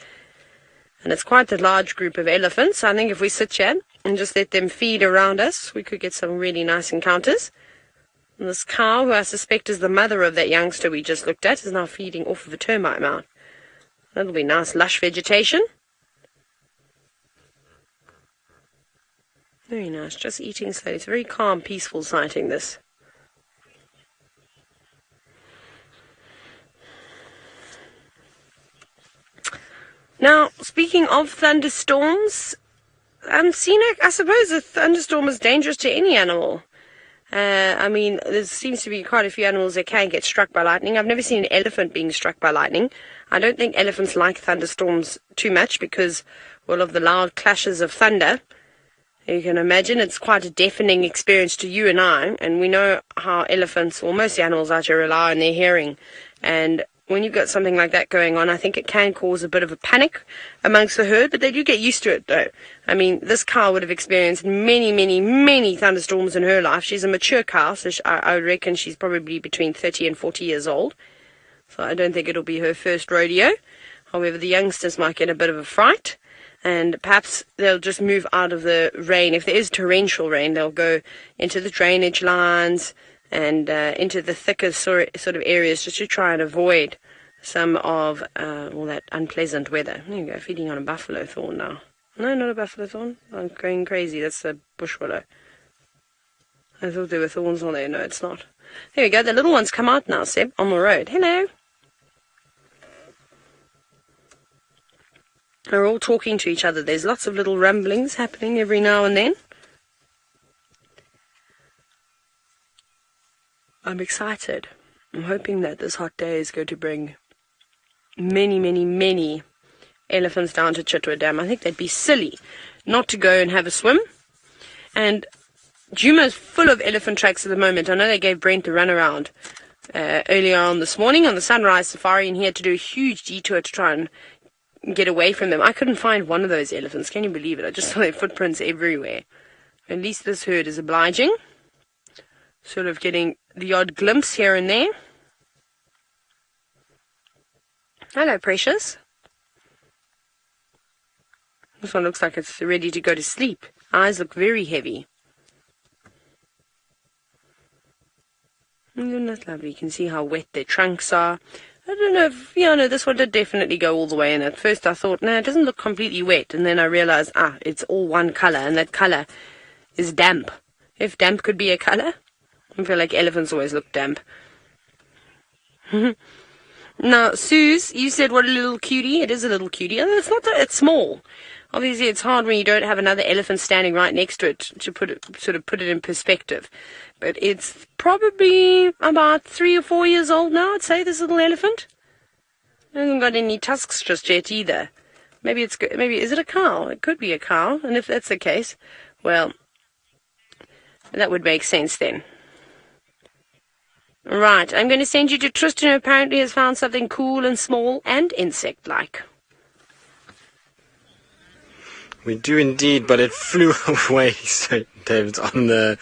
And it's quite a large group of elephants. I think if we sit here and just let them feed around us, we could get some really nice encounters. And this cow, who I suspect is the mother of that youngster we just looked at, is now feeding off of a termite mound. That'll be nice, lush vegetation. Very nice, just eating slowly. It's a very calm, peaceful sighting, this. Now, speaking of thunderstorms, Sina, I suppose a thunderstorm is dangerous to any animal. I mean, there seems to be quite a few animals that can get struck by lightning. I've never seen an elephant being struck by lightning. I don't think elephants like thunderstorms too much because, well, of the loud clashes of thunder. You can imagine it's quite a deafening experience to you and I, and we know how elephants, or most animals out here, rely on their hearing. And when you've got something like that going on, I think it can cause a bit of a panic amongst the herd, but they do get used to it, though. I mean, this cow would have experienced many, many, many thunderstorms in her life. She's a mature cow, so I reckon she's probably between 30 and 40 years old. So I don't think it'll be her first rodeo. However, the youngsters might get a bit of a fright. And perhaps they'll just move out of the rain. If there is torrential rain, they'll go into the drainage lines and into the thicker sort of areas just to try and avoid some of all that unpleasant weather. There you go, feeding on a buffalo thorn now. No, not a buffalo thorn. I'm going crazy. That's a bush willow. I thought there were thorns on there. No, it's not. There we go. The little ones come out now, Seb, on the road. Hello. They're all talking to each other. There's lots of little rumblings happening every now and then. I'm excited. I'm hoping that this hot day is going to bring many, many, many elephants down to Chitwa Dam. I think they'd be silly not to go and have a swim. And Djuma is full of elephant tracks at the moment. I know they gave Brent the runaround earlier on this morning on the sunrise safari, and he had to do a huge detour to try and get away from them. I couldn't find one of those elephants. Can you believe it? I just saw their footprints everywhere. At least this herd is obliging. Sort of getting the odd glimpse here and there. Hello, precious. This one looks like it's ready to go to sleep. Eyes look very heavy. Isn't that lovely? You can see how wet their trunks are. I don't know if, no, this one did definitely go all the way in. At first I thought, no, it doesn't look completely wet. And then I realized, it's all one color, and that color is damp. If damp could be a color, I feel like elephants always look damp. Now, Suze, you said what a little cutie. It is a little cutie. It's not that it's small. Obviously, it's hard when you don't have another elephant standing right next to it to put it in perspective. But it's probably about 3 or 4 years old now, I'd say, this little elephant. It hasn't got any tusks just yet either. Maybe is it a cow? It could be a cow. And if that's the case, well, that would make sense then. Right, I'm going to send you to Tristan, who apparently has found something cool and small and insect-like. We do indeed, but it flew away, so David's on the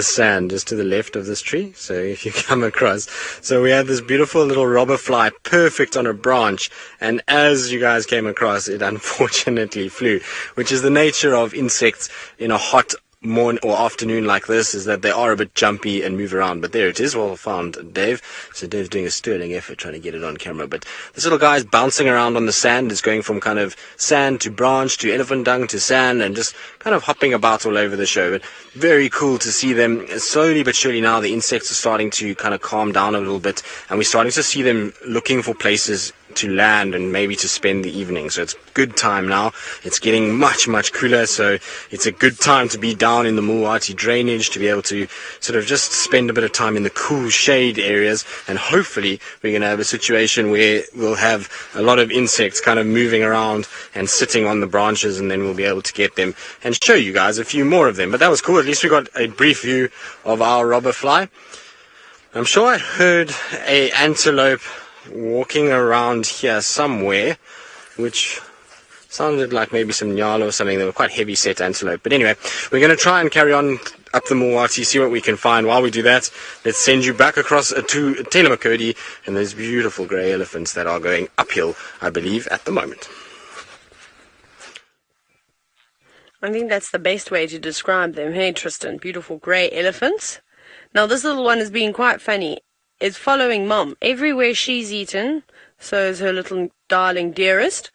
sand just to the left of this tree. So if you come across, so we had this beautiful little robber fly, perfect on a branch, and as you guys came across, it unfortunately flew, which is the nature of insects in a hot morning or afternoon like this, is that they are a bit jumpy and move around. But there it is, well found, Dave. So Dave's doing a sterling effort trying to get it on camera, but this little guy's bouncing around on the sand. Is going from kind of sand to branch to elephant dung to sand, and just kind of hopping about all over the show. But very cool to see them. Slowly but surely now the insects are starting to kind of calm down a little bit, and we're starting to see them looking for places to land and maybe to spend the evening. So it's good time now. It's getting much cooler, so it's a good time to be down in the Mulwati drainage, to be able to sort of just spend a bit of time in the cool shade areas, and hopefully we're going to have a situation where we'll have a lot of insects kind of moving around and sitting on the branches, and then we'll be able to get them and show you guys a few more of them. But that was cool. At least we got a brief view of our robber fly. I'm sure I heard a antelope walking around here somewhere, which sounded like maybe some nyala or something. They were quite heavy set antelope. But anyway, we're going to try and carry on up the Mulwati, see what we can find. While we do that, let's send you back across to Telamakodi and those beautiful grey elephants that are going uphill, I believe, at the moment. I think that's the best way to describe them. Hey, Tristan, beautiful grey elephants. Now, this little one is being quite funny. It's following Mom. Everywhere she's eaten, so is her little darling dearest,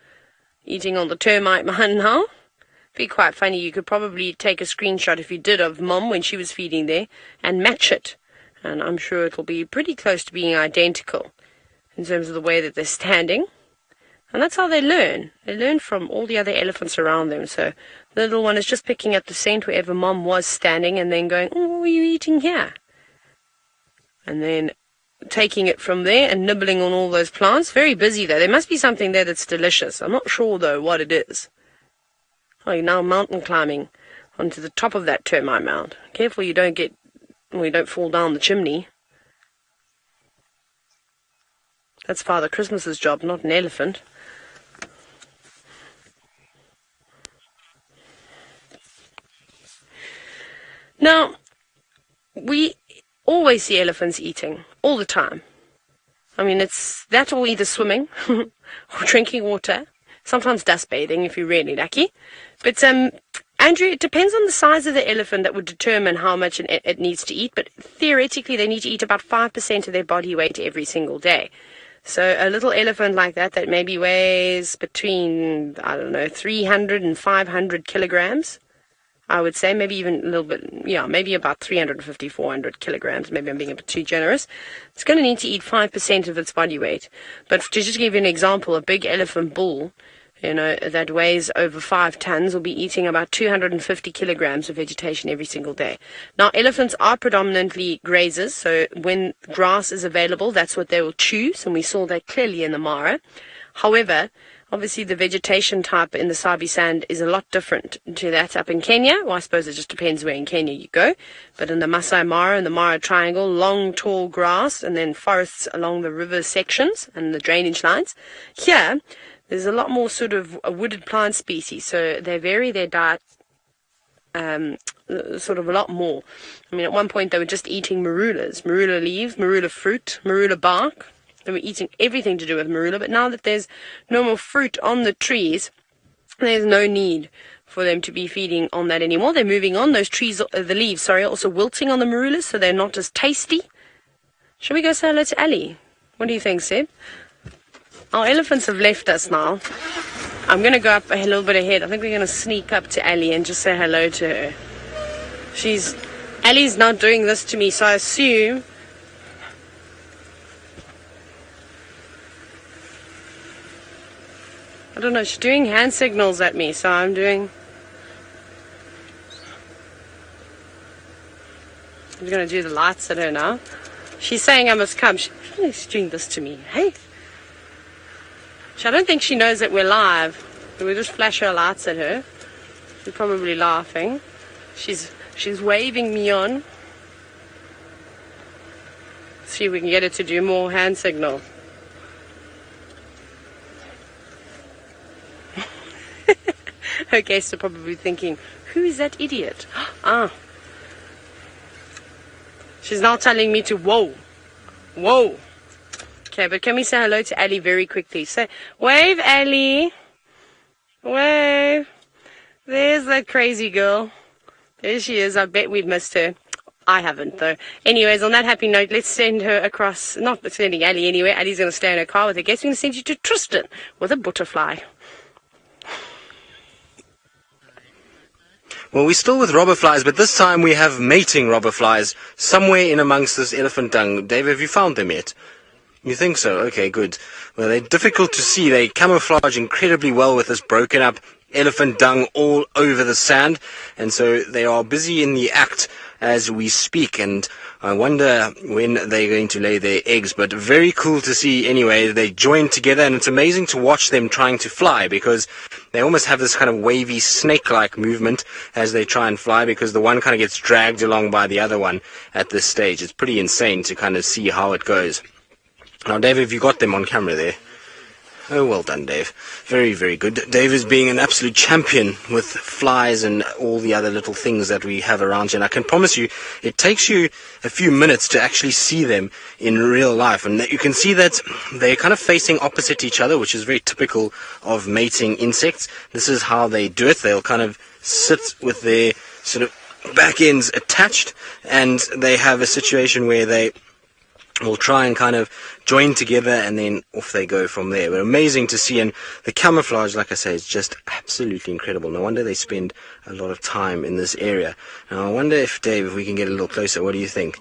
eating on the termite mound now. Be quite funny. You could probably take a screenshot, if you did, of Mom when she was feeding there and match it. And I'm sure it'll be pretty close to being identical in terms of the way that they're standing. And that's how they learn. They learn from all the other elephants around them. So the little one is just picking up the scent wherever Mom was standing and then going, oh, what are you eating here? And then taking it from there and nibbling on all those plants. Very busy though. There must be something there that's delicious. I'm not sure though what it is. Oh, you're now mountain climbing onto the top of that termite mound. Careful you don't fall down the chimney. That's Father Christmas's job, not an elephant. Now, we always see elephants eating, all the time. I mean, it's that or either swimming or drinking water, sometimes dust bathing if you're really lucky. But, Andrew, it depends on the size of the elephant that would determine how much it needs to eat, but theoretically they need to eat about 5% of their body weight every single day. So a little elephant like that maybe weighs between, 300 and 500 kilograms. I would say maybe even a little bit, maybe about 350, 400 kilograms. Maybe I'm being a bit too generous. It's going to need to eat 5% of its body weight. But to just give you an example, a big elephant bull, that weighs over 5 tons will be eating about 250 kilograms of vegetation every single day. Now, elephants are predominantly grazers, so when grass is available, that's what they will choose, and we saw that clearly in the Mara. However, obviously, the vegetation type in the Sabi sand is a lot different to that up in Kenya. Well, I suppose it just depends where in Kenya you go. But in the Masai Mara and the Mara Triangle, long, tall grass and then forests along the river sections and the drainage lines. Here, there's a lot more sort of a wooded plant species, so they vary their diet sort of a lot more. I mean, at one point they were just eating marulas, marula leaves, marula fruit, marula bark. They were eating everything to do with marula, but now that there's no more fruit on the trees, there's no need for them to be feeding on that anymore. They're moving on. Those trees, the leaves, are also wilting on the marulas, so they're not as tasty. Shall we go say hello to Ellie? What do you think, Seb? Our elephants have left us now. I'm going to go up a little bit ahead. I think we're going to sneak up to Ellie and just say hello to her. Ellie's not doing this to me, so I assume... I don't know, she's doing hand signals at me, so I'm going to do the lights at her now. She's saying I must come. She's doing this to me, hey? I don't think she knows that we're live. We just flash her lights at her. She's probably laughing. She's waving me on. See if we can get it to do more hand signal. Her guests are probably thinking, who is that idiot? Ah. She's now telling me to whoa. Whoa. Okay, but can we say hello to Ellie very quickly? Say, wave, Ellie. Wave. There's that crazy girl. There she is. I bet we've missed her. I haven't, though. Anyways, on that happy note, let's send her across. Not sending Ellie anywhere. Ellie's going to stay in her car with her guests. We're going to send you to Tristan with a butterfly. Well, we're still with robber flies, but this time we have mating robber flies somewhere in amongst this elephant dung. Dave, have you found them yet? You think so? Okay, good. Well, they're difficult to see. They camouflage incredibly well with this broken up elephant dung all over the sand, and so they are busy in the act as we speak, and I wonder when they're going to lay their eggs, but very cool to see anyway. They join together, and it's amazing to watch them trying to fly, because they almost have this kind of wavy snake-like movement as they try and fly, because the one kind of gets dragged along by the other one at this stage. It's pretty insane to kind of see how it goes. Now, Dave, have you got them on camera there? Oh, well done, Dave. Very, very good. Dave is being an absolute champion with flies and all the other little things that we have around here. And I can promise you, it takes you a few minutes to actually see them in real life. And you can see that they're kind of facing opposite each other, which is very typical of mating insects. This is how they do it. They'll kind of sit with their sort of back ends attached, and they have a situation where they will try and kind of join together, and then off they go from there. But amazing to see, and the camouflage, like I say, is just absolutely incredible. No wonder they spend a lot of time in this area. Now, I wonder if, Dave, if we can get a little closer. What do you think?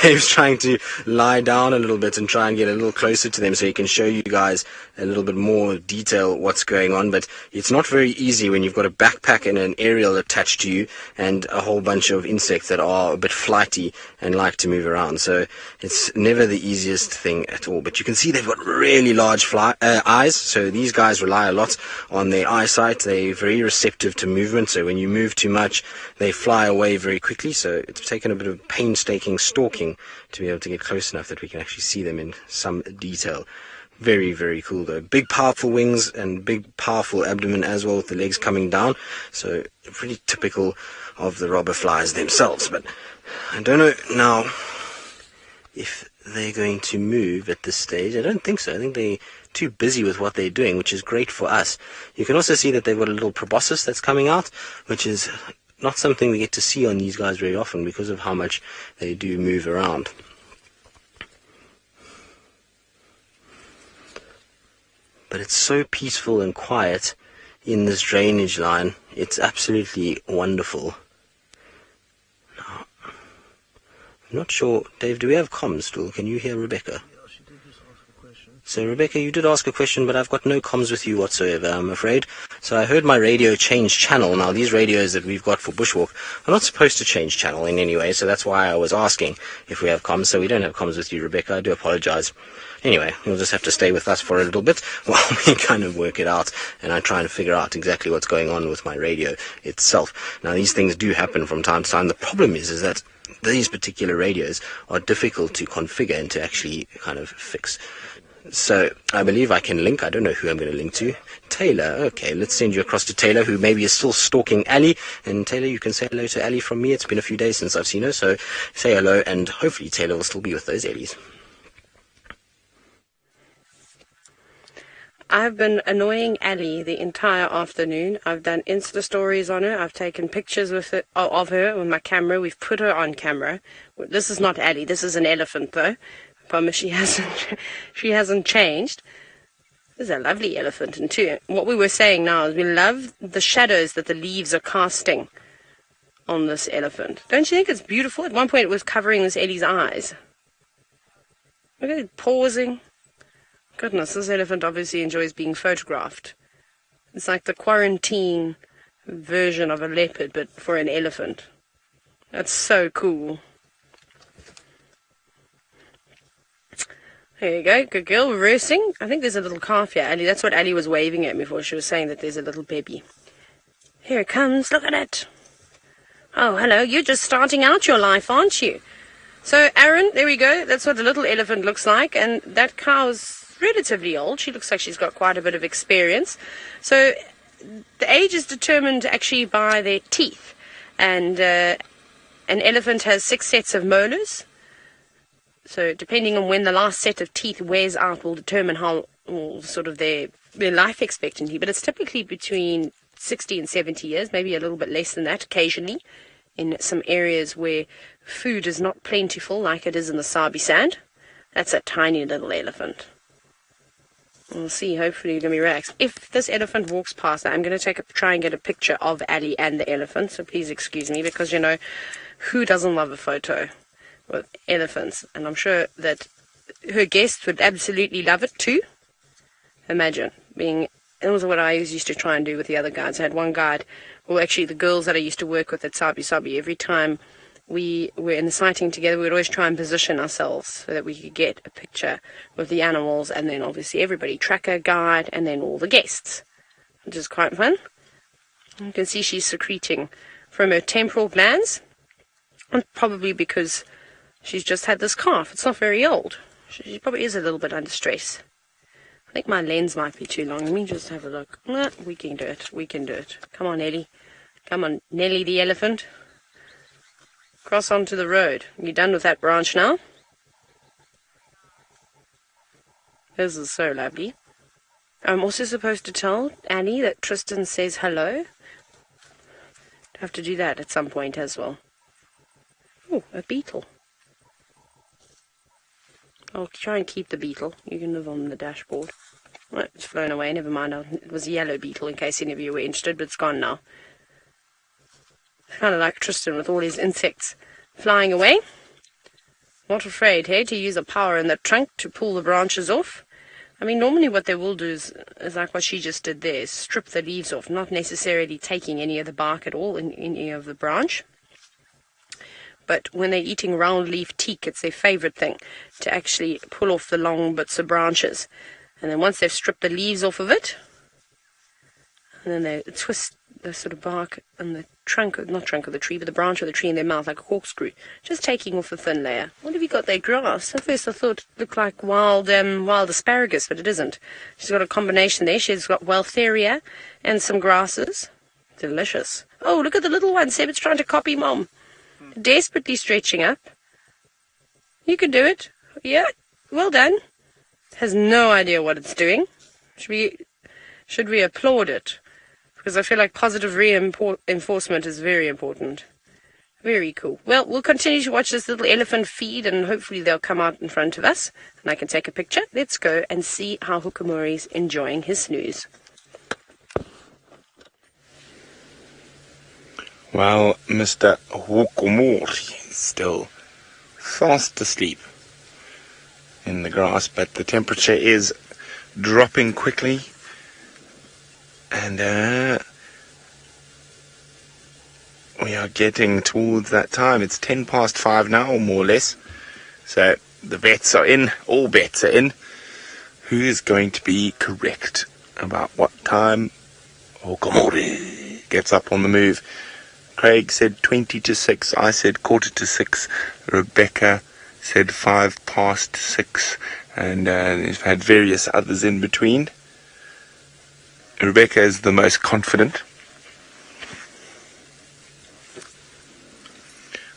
Dave's trying to lie down a little bit and try and get a little closer to them so he can show you guys a little bit more detail what's going on. But it's not very easy when you've got a backpack and an aerial attached to you and a whole bunch of insects that are a bit flighty and like to move around. So it's never the easiest thing at all. But you can see they've got really large eyes. So these guys rely a lot on their eyesight. They're very receptive to movement. So when you move too much, they fly away very quickly. So it's taken a bit of painstaking stalking to be able to get close enough that we can actually see them in some detail. Very, very cool though. Big powerful wings and big powerful abdomen as well, with the legs coming down. So pretty typical of the robber flies themselves. But I don't know now if they're going to move at this stage. I don't think so. I think they're too busy with what they're doing, which is great for us. You can also see that they've got a little proboscis that's coming out, which is not something we get to see on these guys very often because of how much they do move around. But it's so peaceful and quiet in this drainage line. It's absolutely wonderful. Now, I'm not sure, Dave, do we have comms still? Can you hear Rebecca? So, Rebecca, you did ask a question, but I've got no comms with you whatsoever, I'm afraid. So I heard my radio change channel. Now, these radios that we've got for bushwalk are not supposed to change channel in any way, so that's why I was asking if we have comms. So we don't have comms with you, Rebecca. I do apologize. Anyway, you'll just have to stay with us for a little bit while we kind of work it out, and I try and figure out exactly what's going on with my radio itself. Now, these things do happen from time to time. The problem is that these particular radios are difficult to configure and to actually kind of fix. So I believe I can link. I don't know who I'm going to link to. Taylor. Okay, let's send you across to Taylor, who maybe is still stalking Ali. And Taylor, you can say hello to Ali from me. It's been a few days since I've seen her, so say hello, and hopefully Taylor will still be with those Ellies. I've been annoying Ali the entire afternoon. I've done Insta stories on her. I've taken pictures of her with my camera. We've put her on camera. This is not Ali. This is an elephant, though. I promise she hasn't changed. This is a lovely elephant, and too. What we were saying now is we love the shadows that the leaves are casting on this elephant. Don't you think it's beautiful? At one point it was covering this Ellie's eyes. Look at it pausing. Goodness, this elephant obviously enjoys being photographed. It's like the quarantine version of a leopard, but for an elephant. That's so cool. There you go, good girl, reversing. I think there's a little calf here, Ali. That's what Ali was waving at me for. She was saying that there's a little baby. Here it comes, look at it. Oh, hello, you're just starting out your life, aren't you? So, Aaron, there we go. That's what a little elephant looks like. And that cow's relatively old. She looks like she's got quite a bit of experience. So, the age is determined actually by their teeth. And an elephant has 6 sets of molars. So, depending on when the last set of teeth wears out will determine how sort of their life expectancy. But it's typically between 60 and 70 years, maybe a little bit less than that occasionally, in some areas where food is not plentiful like it is in the Sabi sand. That's a tiny little elephant. We'll see, hopefully it'll be relaxed. If this elephant walks past, I'm going to try and get a picture of Ellie and the elephant, so please excuse me, because, you know, who doesn't love a photo with elephants? And I'm sure that her guests would absolutely love it too. Imagine being... It was what I always used to try and do with the other guides. I had one guide, or actually the girls that I used to work with at Sabi, every time we were in the sighting together, we would always try and position ourselves so that we could get a picture with the animals, and then obviously everybody, tracker, guide, and then all the guests, which is quite fun. You can see she's secreting from her temporal glands, and probably because she's just had this calf. It's not very old. She probably is a little bit under stress. I think my lens might be too long. Let me just have a look. No, we can do it. We can do it. Come on, Ellie. Come on, Nelly the elephant. Cross onto the road. You done with that branch now? This is so lovely. I'm also supposed to tell Annie that Tristan says hello. I have to do that at some point as well. Oh, a beetle. I'll try and keep the beetle. You can live on the dashboard. Right, it's flown away. Never mind. It was a yellow beetle in case any of you were interested, but it's gone now. Kind of like Tristan with all his insects flying away. Not afraid, hey, to use the power in the trunk to pull the branches off. I mean, normally what they will do is like what she just did there, is strip the leaves off, not necessarily taking any of the bark at all in any of the branch. But when they're eating round leaf teak, it's their favourite thing to actually pull off the long bits of branches. And then once they've stripped the leaves off of it, and then they twist the sort of bark and the trunk, not trunk of the tree, but the branch of the tree in their mouth like a corkscrew, just taking off the thin layer. What have you got there? Grass. At first I thought it looked like wild asparagus, but it isn't. She's got a combination there. She's got Weltheria and some grasses. Delicious. Oh, look at the little one. Seb, it's trying to copy Mom. Desperately stretching up. You can do it. Yeah, well done. Has no idea what it's doing. Should we applaud it? Because I feel like positive reinforcement is very important. Very cool. Well, we'll continue to watch this little elephant feed, and hopefully they'll come out in front of us, and I can take a picture. Let's go and see how Hukumuri's enjoying his snooze. Well, Mr. Hukumuri is still fast asleep in the grass, but the temperature is dropping quickly, and we are getting towards that time. It's 5:10 now, or more or less, so the bets are in, all bets are in. Who is going to be correct about what time Hukumuri gets up on the move? Craig said 6:20. I said 6:15. Rebecca said 6:05, and we've had various others in between. Rebecca is the most confident.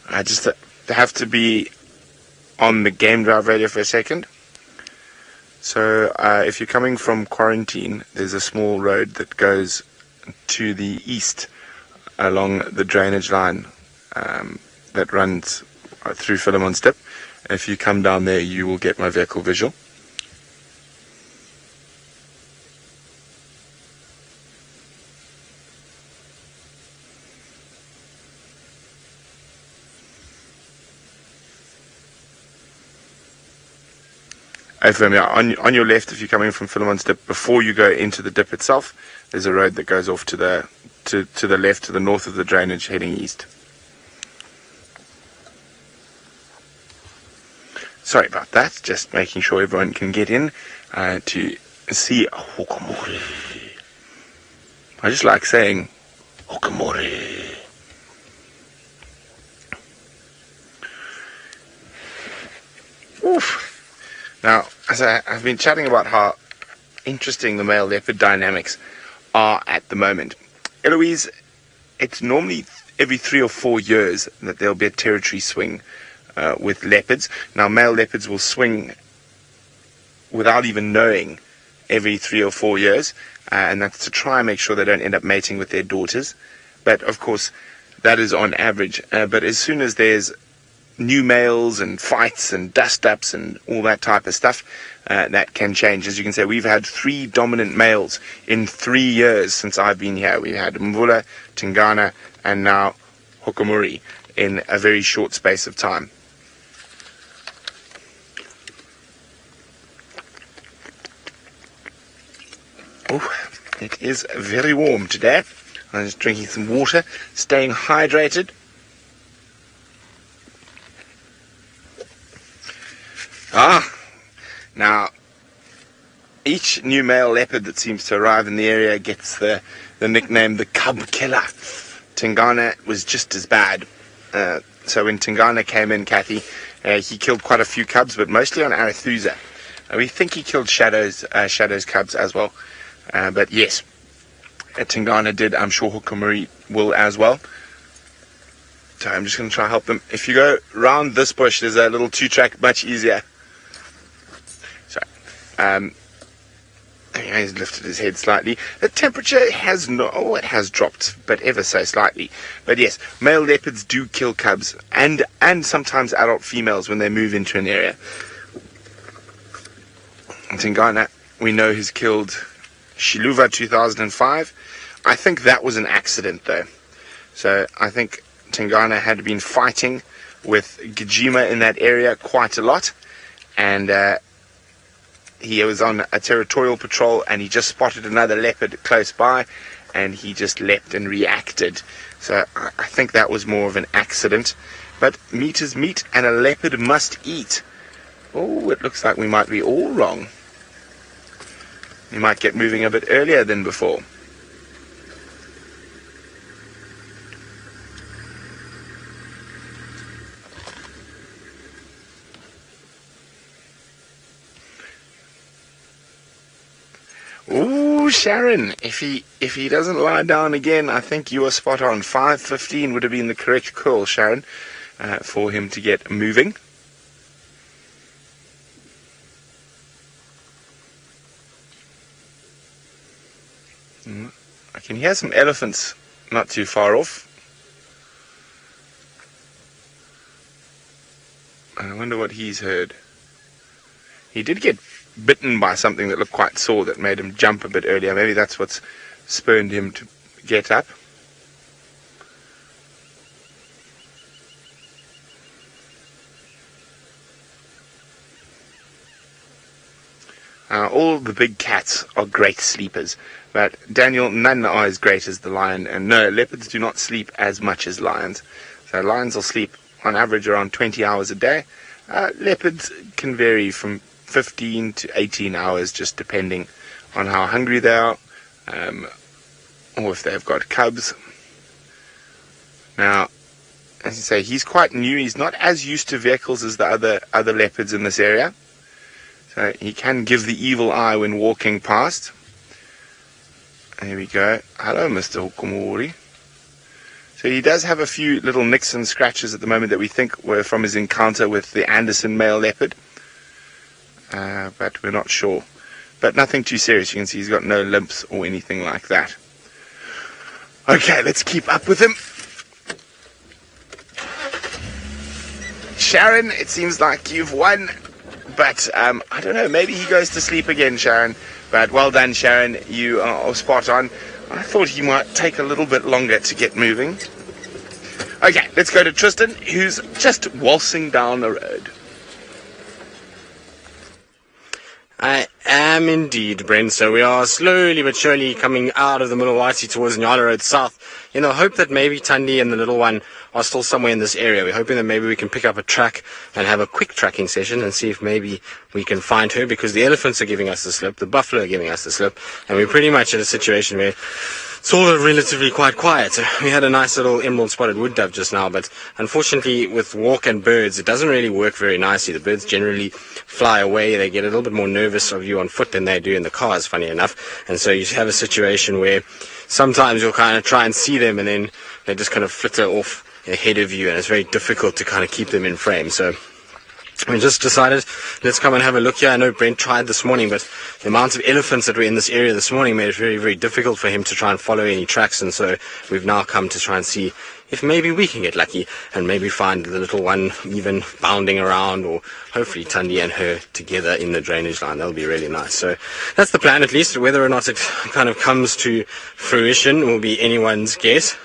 I just have to be on the game drive radio for a second. So if you're coming from Quarantine, there's a small road that goes to the east along the drainage line that runs through Philemon's Dip. If you come down there, you will get my vehicle visual. On your left, if you're coming from Philemon's Dip, before you go into the dip itself, there's a road that goes off to the left, to the north of the drainage, heading east. Sorry about that, just making sure everyone can get in to see Hukumuri. I just like saying Hukumuri. Oof. Now, as I've been chatting about how interesting the male leopard dynamics are at the moment. Eloise, it's normally every 3 or 4 years that there'll be a territory swing with leopards. Now, male leopards will swing without even knowing every 3 or 4 years, and that's to try and make sure they don't end up mating with their daughters. But, of course, that is on average. But as soon as there's new males and fights and dust-ups and all that type of stuff, that can change. As you can say, we've had 3 dominant males in 3 years since I've been here. We've had Mvula, Tingana, and now Hukumuri in a very short space of time. Oh, it is very warm today. I'm just drinking some water, staying hydrated. Now, each new male leopard that seems to arrive in the area gets the nickname the Cub Killer. Tingana was just as bad. So when Tingana came in, Kathy, he killed quite a few cubs, but mostly on Arethusa. We think he killed Shadow's cubs as well. But yes, Tingana did. I'm sure Hukumuri will as well. So I'm just going to try and help them. If you go round this bush, there's a little 2-track, much easier. He's lifted his head slightly. The temperature has it has dropped, but ever so slightly. But yes, male leopards do kill cubs and sometimes adult females when they move into an area. Tingana, we know, has killed Shiluva 2005. I think that was an accident though. So I think Tingana had been fighting with Djuma in that area quite a lot, and he was on a territorial patrol and he just spotted another leopard close by and he just leapt and reacted. So I think that was more of an accident. But meat is meat and a leopard must eat. Oh, it looks like we might be all wrong. We might get moving a bit earlier than before. Ooh, Sharon, if he doesn't lie down again, I think you are spot on. 5:15 would have been the correct call, Sharon, for him to get moving. I can hear some elephants not too far off. I wonder what he's heard. He did get bitten by something that looked quite sore that made him jump a bit earlier. Maybe that's what's spurred him to get up. All the big cats are great sleepers, but Daniel, none are as great as the lion, and no, leopards do not sleep as much as lions. So lions will sleep on average around 20 hours a day. Leopards can vary from 15 to 18 hours, just depending on how hungry they are, or if they've got cubs. Now, as you say, he's quite new. He's not as used to vehicles as the other leopards in this area, so he can give the evil eye when walking past. There we go. Hello, Mr. Hukumuri. So he does have a few little nicks and scratches at the moment that we think were from his encounter with the Anderson male leopard. But we're not sure. But nothing too serious. You can see he's got no limps or anything like that. Okay, let's keep up with him. Sharon, it seems like you've won. But I don't know, maybe he goes to sleep again, Sharon. But well done, Sharon. You are spot on. I thought he might take a little bit longer to get moving. Okay, let's go to Tristan, who's just waltzing down the road. I am indeed, Brent. So we are slowly but surely coming out of the Middle Whitey towards Nyala Road South. In the hope that maybe Thandi and the little one are still somewhere in this area. We're hoping that maybe we can pick up a track and have a quick tracking session and see if maybe we can find her, because the elephants are giving us the slip, the buffalo are giving us the slip, and we're pretty much in a situation where It's all relatively quite quiet. We had a nice little emerald spotted wood dove just now, but unfortunately with walk and birds, it doesn't really work very nicely. The birds generally fly away. They get a little bit more nervous of you on foot than they do in the cars, funny enough. And so you have a situation where sometimes you'll kind of try and see them and then they just kind of flitter off ahead of you, and it's very difficult to kind of keep them in frame. So we just decided, let's come and have a look here. I know Brent tried this morning, but the amount of elephants that were in this area this morning made it very, very difficult for him to try and follow any tracks. And so we've now come to try and see if maybe we can get lucky and maybe find the little one even bounding around, or hopefully Tundi and her together in the drainage line. That'll be really nice. So that's the plan, at least. Whether or not it kind of comes to fruition will be anyone's guess.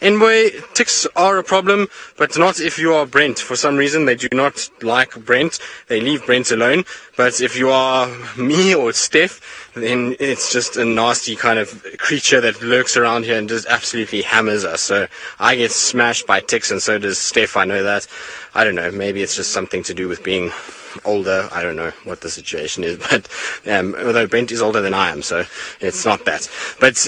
Anyway, ticks are a problem, but not if you are Brent. For some reason, they do not like Brent. They leave Brent alone. But if you are me or Steph, then it's just a nasty kind of creature that lurks around here and just absolutely hammers us. So I get smashed by ticks, and so does Steph. I know that. I don't know. Maybe it's just something to do with being older. I don't know what the situation is, but although Brent is older than I am, so it's not that. But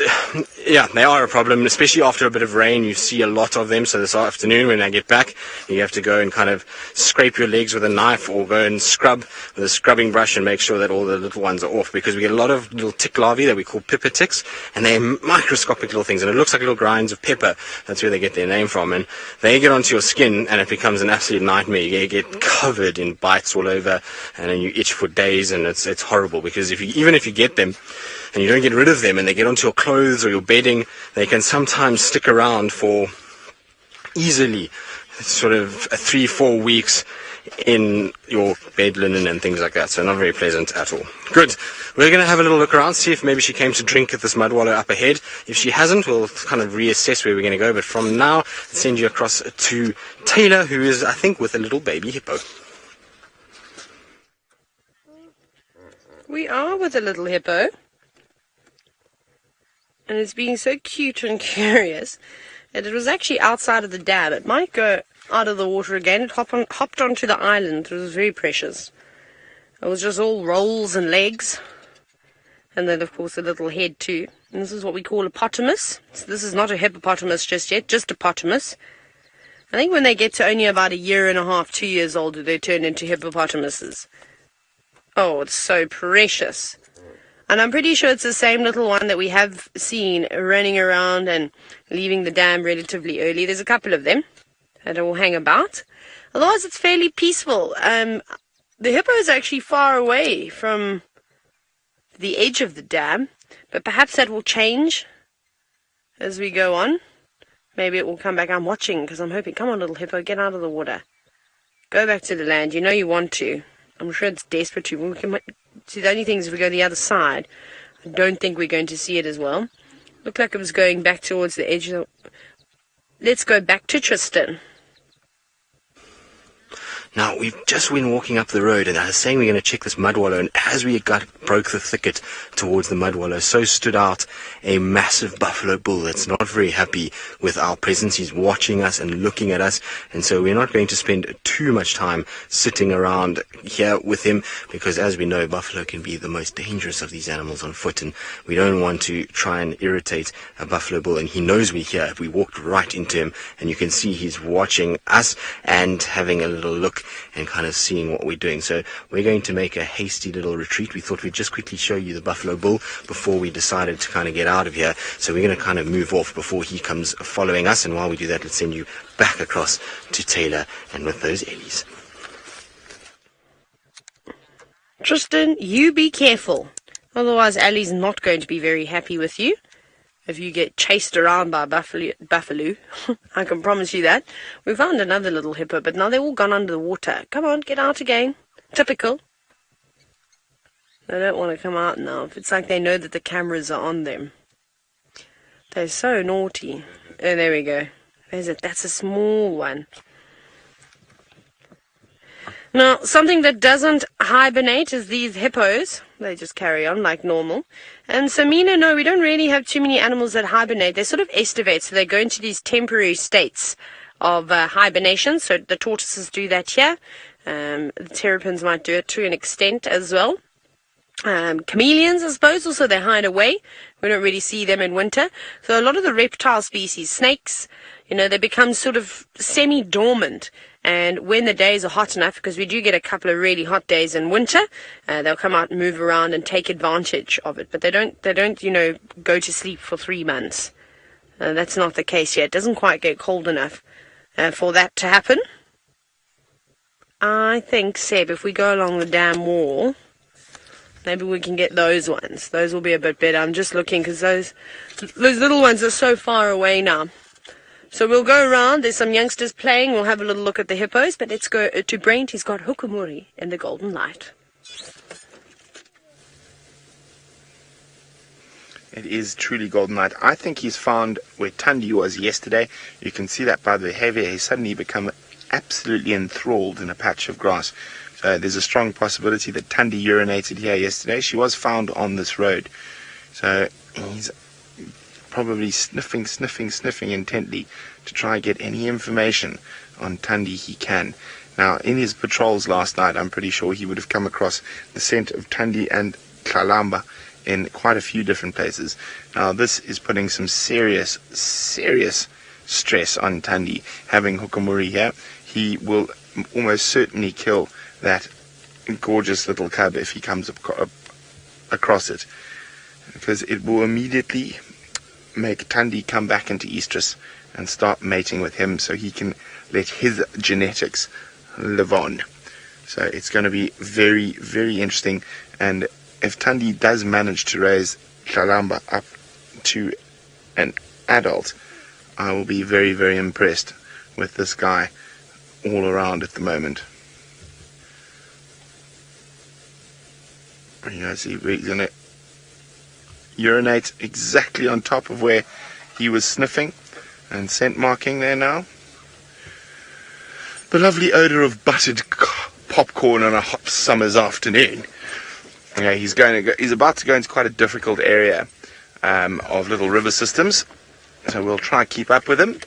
yeah, they are a problem, especially after a bit of rain. You see a lot of them. So this afternoon when I get back, you have to go and kind of scrape your legs with a knife, or go and scrub with a scrubbing brush and make sure that all the little ones are off, because we get a lot of little tick larvae that we call pepper ticks, and they're microscopic little things, and it looks like little grinds of pepper. That's where they get their name from, and they get onto your skin and it becomes an absolute nightmare. You get covered in bites all over, and then you itch for days, and it's horrible, because even if you get them and you don't get rid of them and they get onto your clothes or your bedding, they can sometimes stick around for easily sort of 3-4 weeks in your bed linen and things like that. So not very pleasant at all. Good. We're going to have a little look around, see if maybe she came to drink at this mud wallow up ahead. If she hasn't, we'll kind of reassess where we're going to go. But from now, I'll send you across to Taylor, who is, I think, with a little baby hippo. We are with a little hippo, and it's being so cute and curious that it was actually outside of the dam. It might go out of the water again. It hopped onto the island. It was very precious. It was just all rolls and legs, and then of course a little head too. And this is what we call a potamus. So this is not a hippopotamus just yet, just a potamus. I think when they get to only about 1.5 2 years old, they turn into hippopotamuses. Oh, it's so precious. And I'm pretty sure it's the same little one that we have seen running around and leaving the dam relatively early. There's a couple of them that all hang about. Otherwise, it's fairly peaceful. The hippo is actually far away from the edge of the dam, but perhaps that will change as we go on. Maybe it will come back. I'm watching because I'm hoping. Come on, little hippo, get out of the water. Go back to the land. You know you want to. I'm sure it's desperate to. We can see, the only thing is if we go the other side, I don't think we're going to see it as well. Looked like it was going back towards the edge. Let's go back to Tristan. Now, we've just been walking up the road, and I was saying we're going to check this mud wallow, and as we broke the thicket towards the mud wallow, so stood out a massive buffalo bull that's not very happy with our presence. He's watching us and looking at us, and so we're not going to spend too much time sitting around here with him, because as we know, buffalo can be the most dangerous of these animals on foot, and we don't want to try and irritate a buffalo bull, and he knows we're here. We walked right into him, and you can see he's watching us and having a little look and kind of seeing what we're doing. So we're going to make a hasty little retreat. We thought we'd just quickly show you the buffalo bull before we decided to kind of get out of here. So we're going to kind of move off before he comes following us. And while we do that, let's send you back across to Taylor and with those Ellies. Tristan, you be careful. Otherwise, Ellie's not going to be very happy with you if you get chased around by buffalo. I can promise you that. We found another little hippo, but now they're all gone under the water. Come on, get out again. Typical. They don't want to come out now. It's like they know that the cameras are on them. They're so naughty. Oh, there we go. There's it. That's a small one. Now, something that doesn't hibernate is these hippos. They just carry on like normal. And Samina, no, we don't really have too many animals that hibernate. They sort of estivate, so they go into these temporary states of hibernation. So the tortoises do that here. The terrapins might do it to an extent as well. chameleons, I suppose. Also, they hide away. We don't really see them in winter. So a lot of the reptile species, snakes, they become sort of semi-dormant. And when the days are hot enough, because we do get a couple of really hot days in winter, they'll come out and move around and take advantage of it. But they don't, go to sleep for 3 months. That's not the case yet. It doesn't quite get cold enough for that to happen. I think, Seb, if we go along the dam wall, maybe we can get those ones. Those will be a bit better. I'm just looking because those little ones are so far away now. So we'll go around. There's some youngsters playing. We'll have a little look at the hippos. But let's go to Brent. He's got Hukumuri in the golden light. It is truly golden light. I think he's found where Thandi was yesterday. You can see that by the behavior. He's suddenly become absolutely enthralled in a patch of grass. So there's a strong possibility that Thandi urinated here yesterday. She was found on this road. So he's probably sniffing intently to try and get any information on Thandi he can. Now, in his patrols last night, I'm pretty sure he would have come across the scent of Thandi and Kalamba in quite a few different places. Now, this is putting some serious stress on Thandi. Having Hukumuri here, he will almost certainly kill that gorgeous little cub if he comes across it, because it will immediately make Thandi come back into estrus and start mating with him so he can let his genetics live on. So it's going to be very, very interesting. And if Thandi does manage to raise Kalamba up to an adult, I will be very, very impressed with this guy all around at the moment. See, we're going to urinate exactly on top of where he was sniffing and scent marking there now. The lovely odor of buttered popcorn on a hot summer's afternoon. Okay, he's about to go into quite a difficult area of little river systems, so we'll try and keep up with him.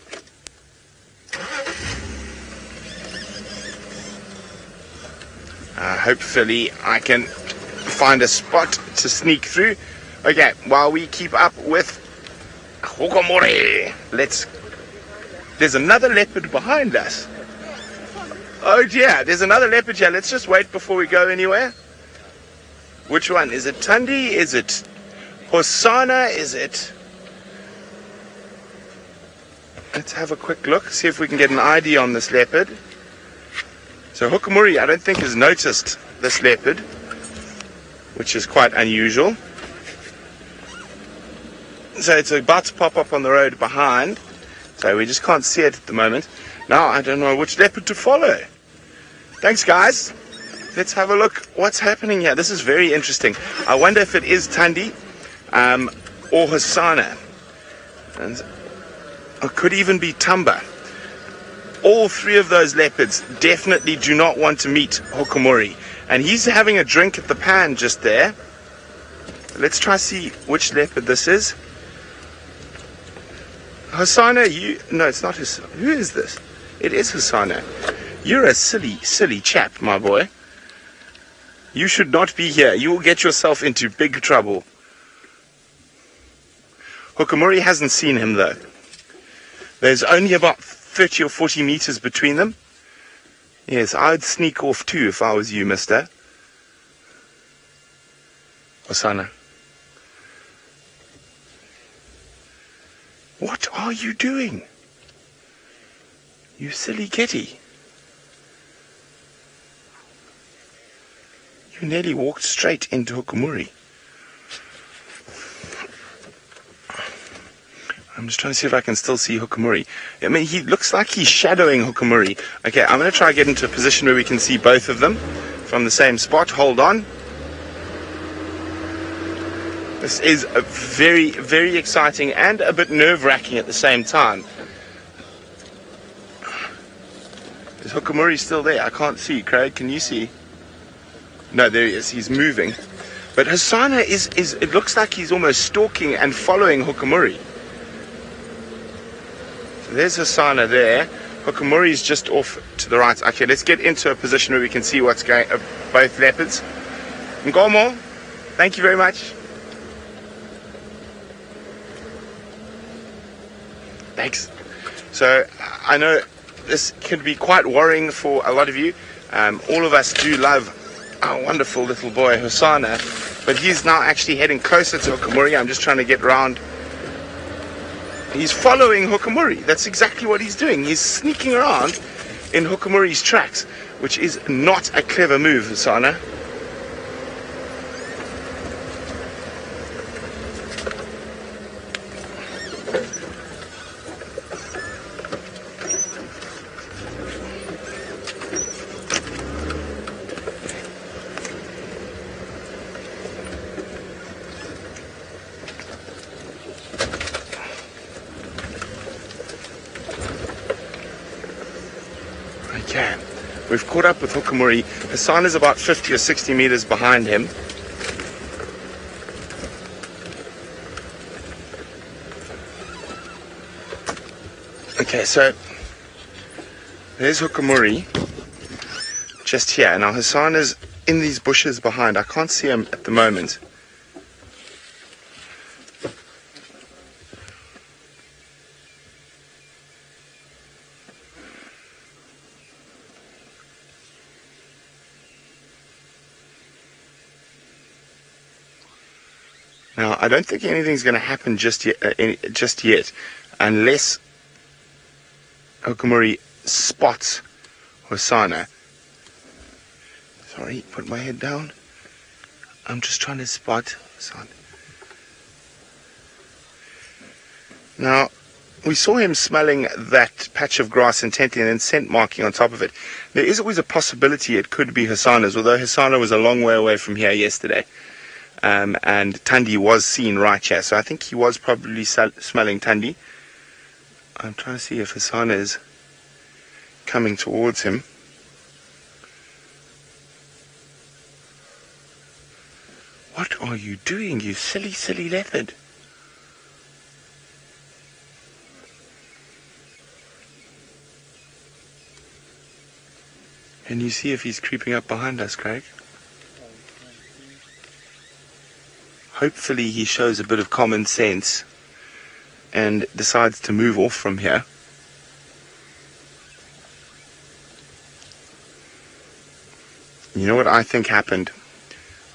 Hopefully I can find a spot to sneak through. Okay, while we keep up with Hukumuri, there's another leopard behind us. Oh dear, there's another leopard here. Let's just wait before we go anywhere. Which one? Is it Thandi? Is it Hosana? Is it... Let's have a quick look, see if we can get an ID on this leopard. So Hukumuri, I don't think, has noticed this leopard, which is quite unusual. So it's about to pop up on the road behind, so we just can't see it at the moment. Now I don't know which leopard to follow. Thanks, guys. Let's have a look what's happening here. This is very interesting. I wonder if it is Thandi or Hosana. And it could even be Tamba. All three of those leopards definitely do not want to meet Hukumuri. And he's having a drink at the pan just there. Let's try see which leopard this is. Hosana, no, it's not Hosana. Who is this? It is Hosana. You're a silly chap, my boy. You should not be here. You will get yourself into big trouble. Hukumuri hasn't seen him, though. There's only about 30 or 40 meters between them. Yes, I'd sneak off too if I was you, mister. Hosana. What are you doing? You silly kitty. You nearly walked straight into Hukumuri. I'm just trying to see if I can still see Hukumuri. I mean, he looks like he's shadowing Hukumuri. Okay, I'm going to try and get into a position where we can see both of them from the same spot. Hold on. This is a very, very exciting and a bit nerve-wracking at the same time. Is Hukumuri still there? I can't see. Craig, can you see? No, there he is. He's moving. But Hosana it looks like he's almost stalking and following Hukumuri. So there's Hosana there. Hukumuri's just off to the right. Okay, let's get into a position where we can see what's going. Both leopards. Ngomo, Thank you very much. Thanks. So I know this can be quite worrying for a lot of you. All of us do love our wonderful little boy Hosana, but he's now actually heading closer to Hukumuri. I'm just trying to get round. He's following Hukumuri. That's exactly what he's doing. He's sneaking around in Hukumuri's tracks, which is not a clever move, Hosana. Okay, we've caught up with Hukumuri. Hosana's about 50 or 60 meters behind him. Okay, so there's Hukumuri just here. Now Hosana's in these bushes behind. I can't see him at the moment. Now, I don't think anything's going to happen just yet, unless Hukumuri spots Hosana. Sorry, put my head down. I'm just trying to spot Hosana. Now, we saw him smelling that patch of grass intently and then scent marking on top of it. There is always a possibility it could be Hosana's, although Hosana was a long way away from here yesterday. And Thandi was seen right here, so I think he was probably smelling Thandi. I'm trying to see if Hosana is coming towards him. What are you doing, you silly, silly leopard? Can you see if he's creeping up behind us, Craig? Hopefully he shows a bit of common sense and decides to move off from here. You know what I think happened?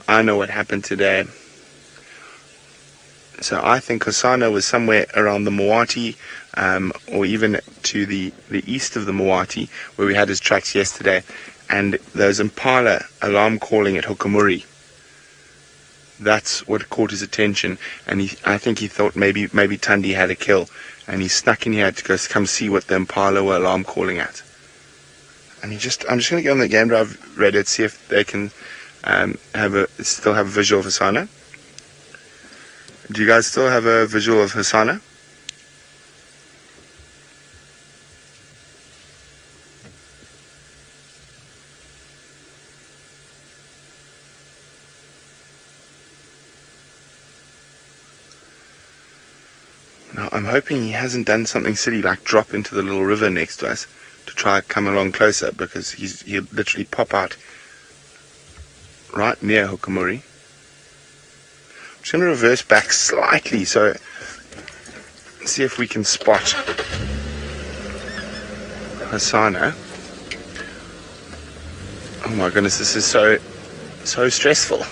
I know what happened today. So I think Hosana was somewhere around the Moati, or even to the east of the Moati, where we had his tracks yesterday, and those impala alarm calling at Hukumuri. That's what caught his attention, and I think he thought maybe Thandi had a kill, and he snuck in here to come see what the impala were alarm calling at. And I'm just going to get on the game drive Reddit, see if they can still have a visual of Hosana. Do you guys still have a visual of Hosana? Now, I'm hoping he hasn't done something silly like drop into the little river next to us to try and come along closer, because he'll literally pop out right near Hukumuri. I'm just going to reverse back slightly, so see if we can spot Hosana. Oh my goodness, this is so stressful.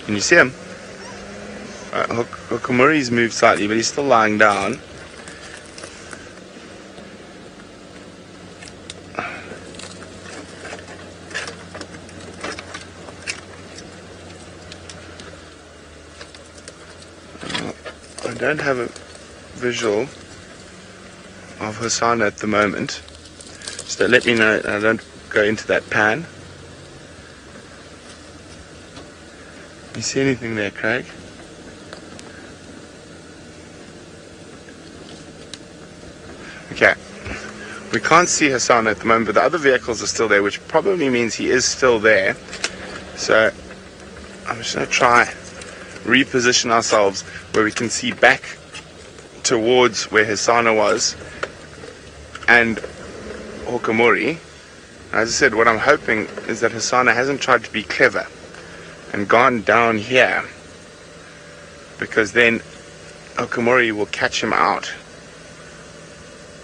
Can you see him? Hukumuri's moved slightly, but he's still lying down. I don't have a visual of Hosana at the moment, so let me know I don't go into that pan. You see anything there, Craig? Okay, we can't see Hosana at the moment, but the other vehicles are still there, which probably means he is still there. So I'm just going to try reposition ourselves where we can see back towards where Hosana was and Hukumuri. As I said, what I'm hoping is that Hosana hasn't tried to be clever and gone down here, because then Hukumuri will catch him out.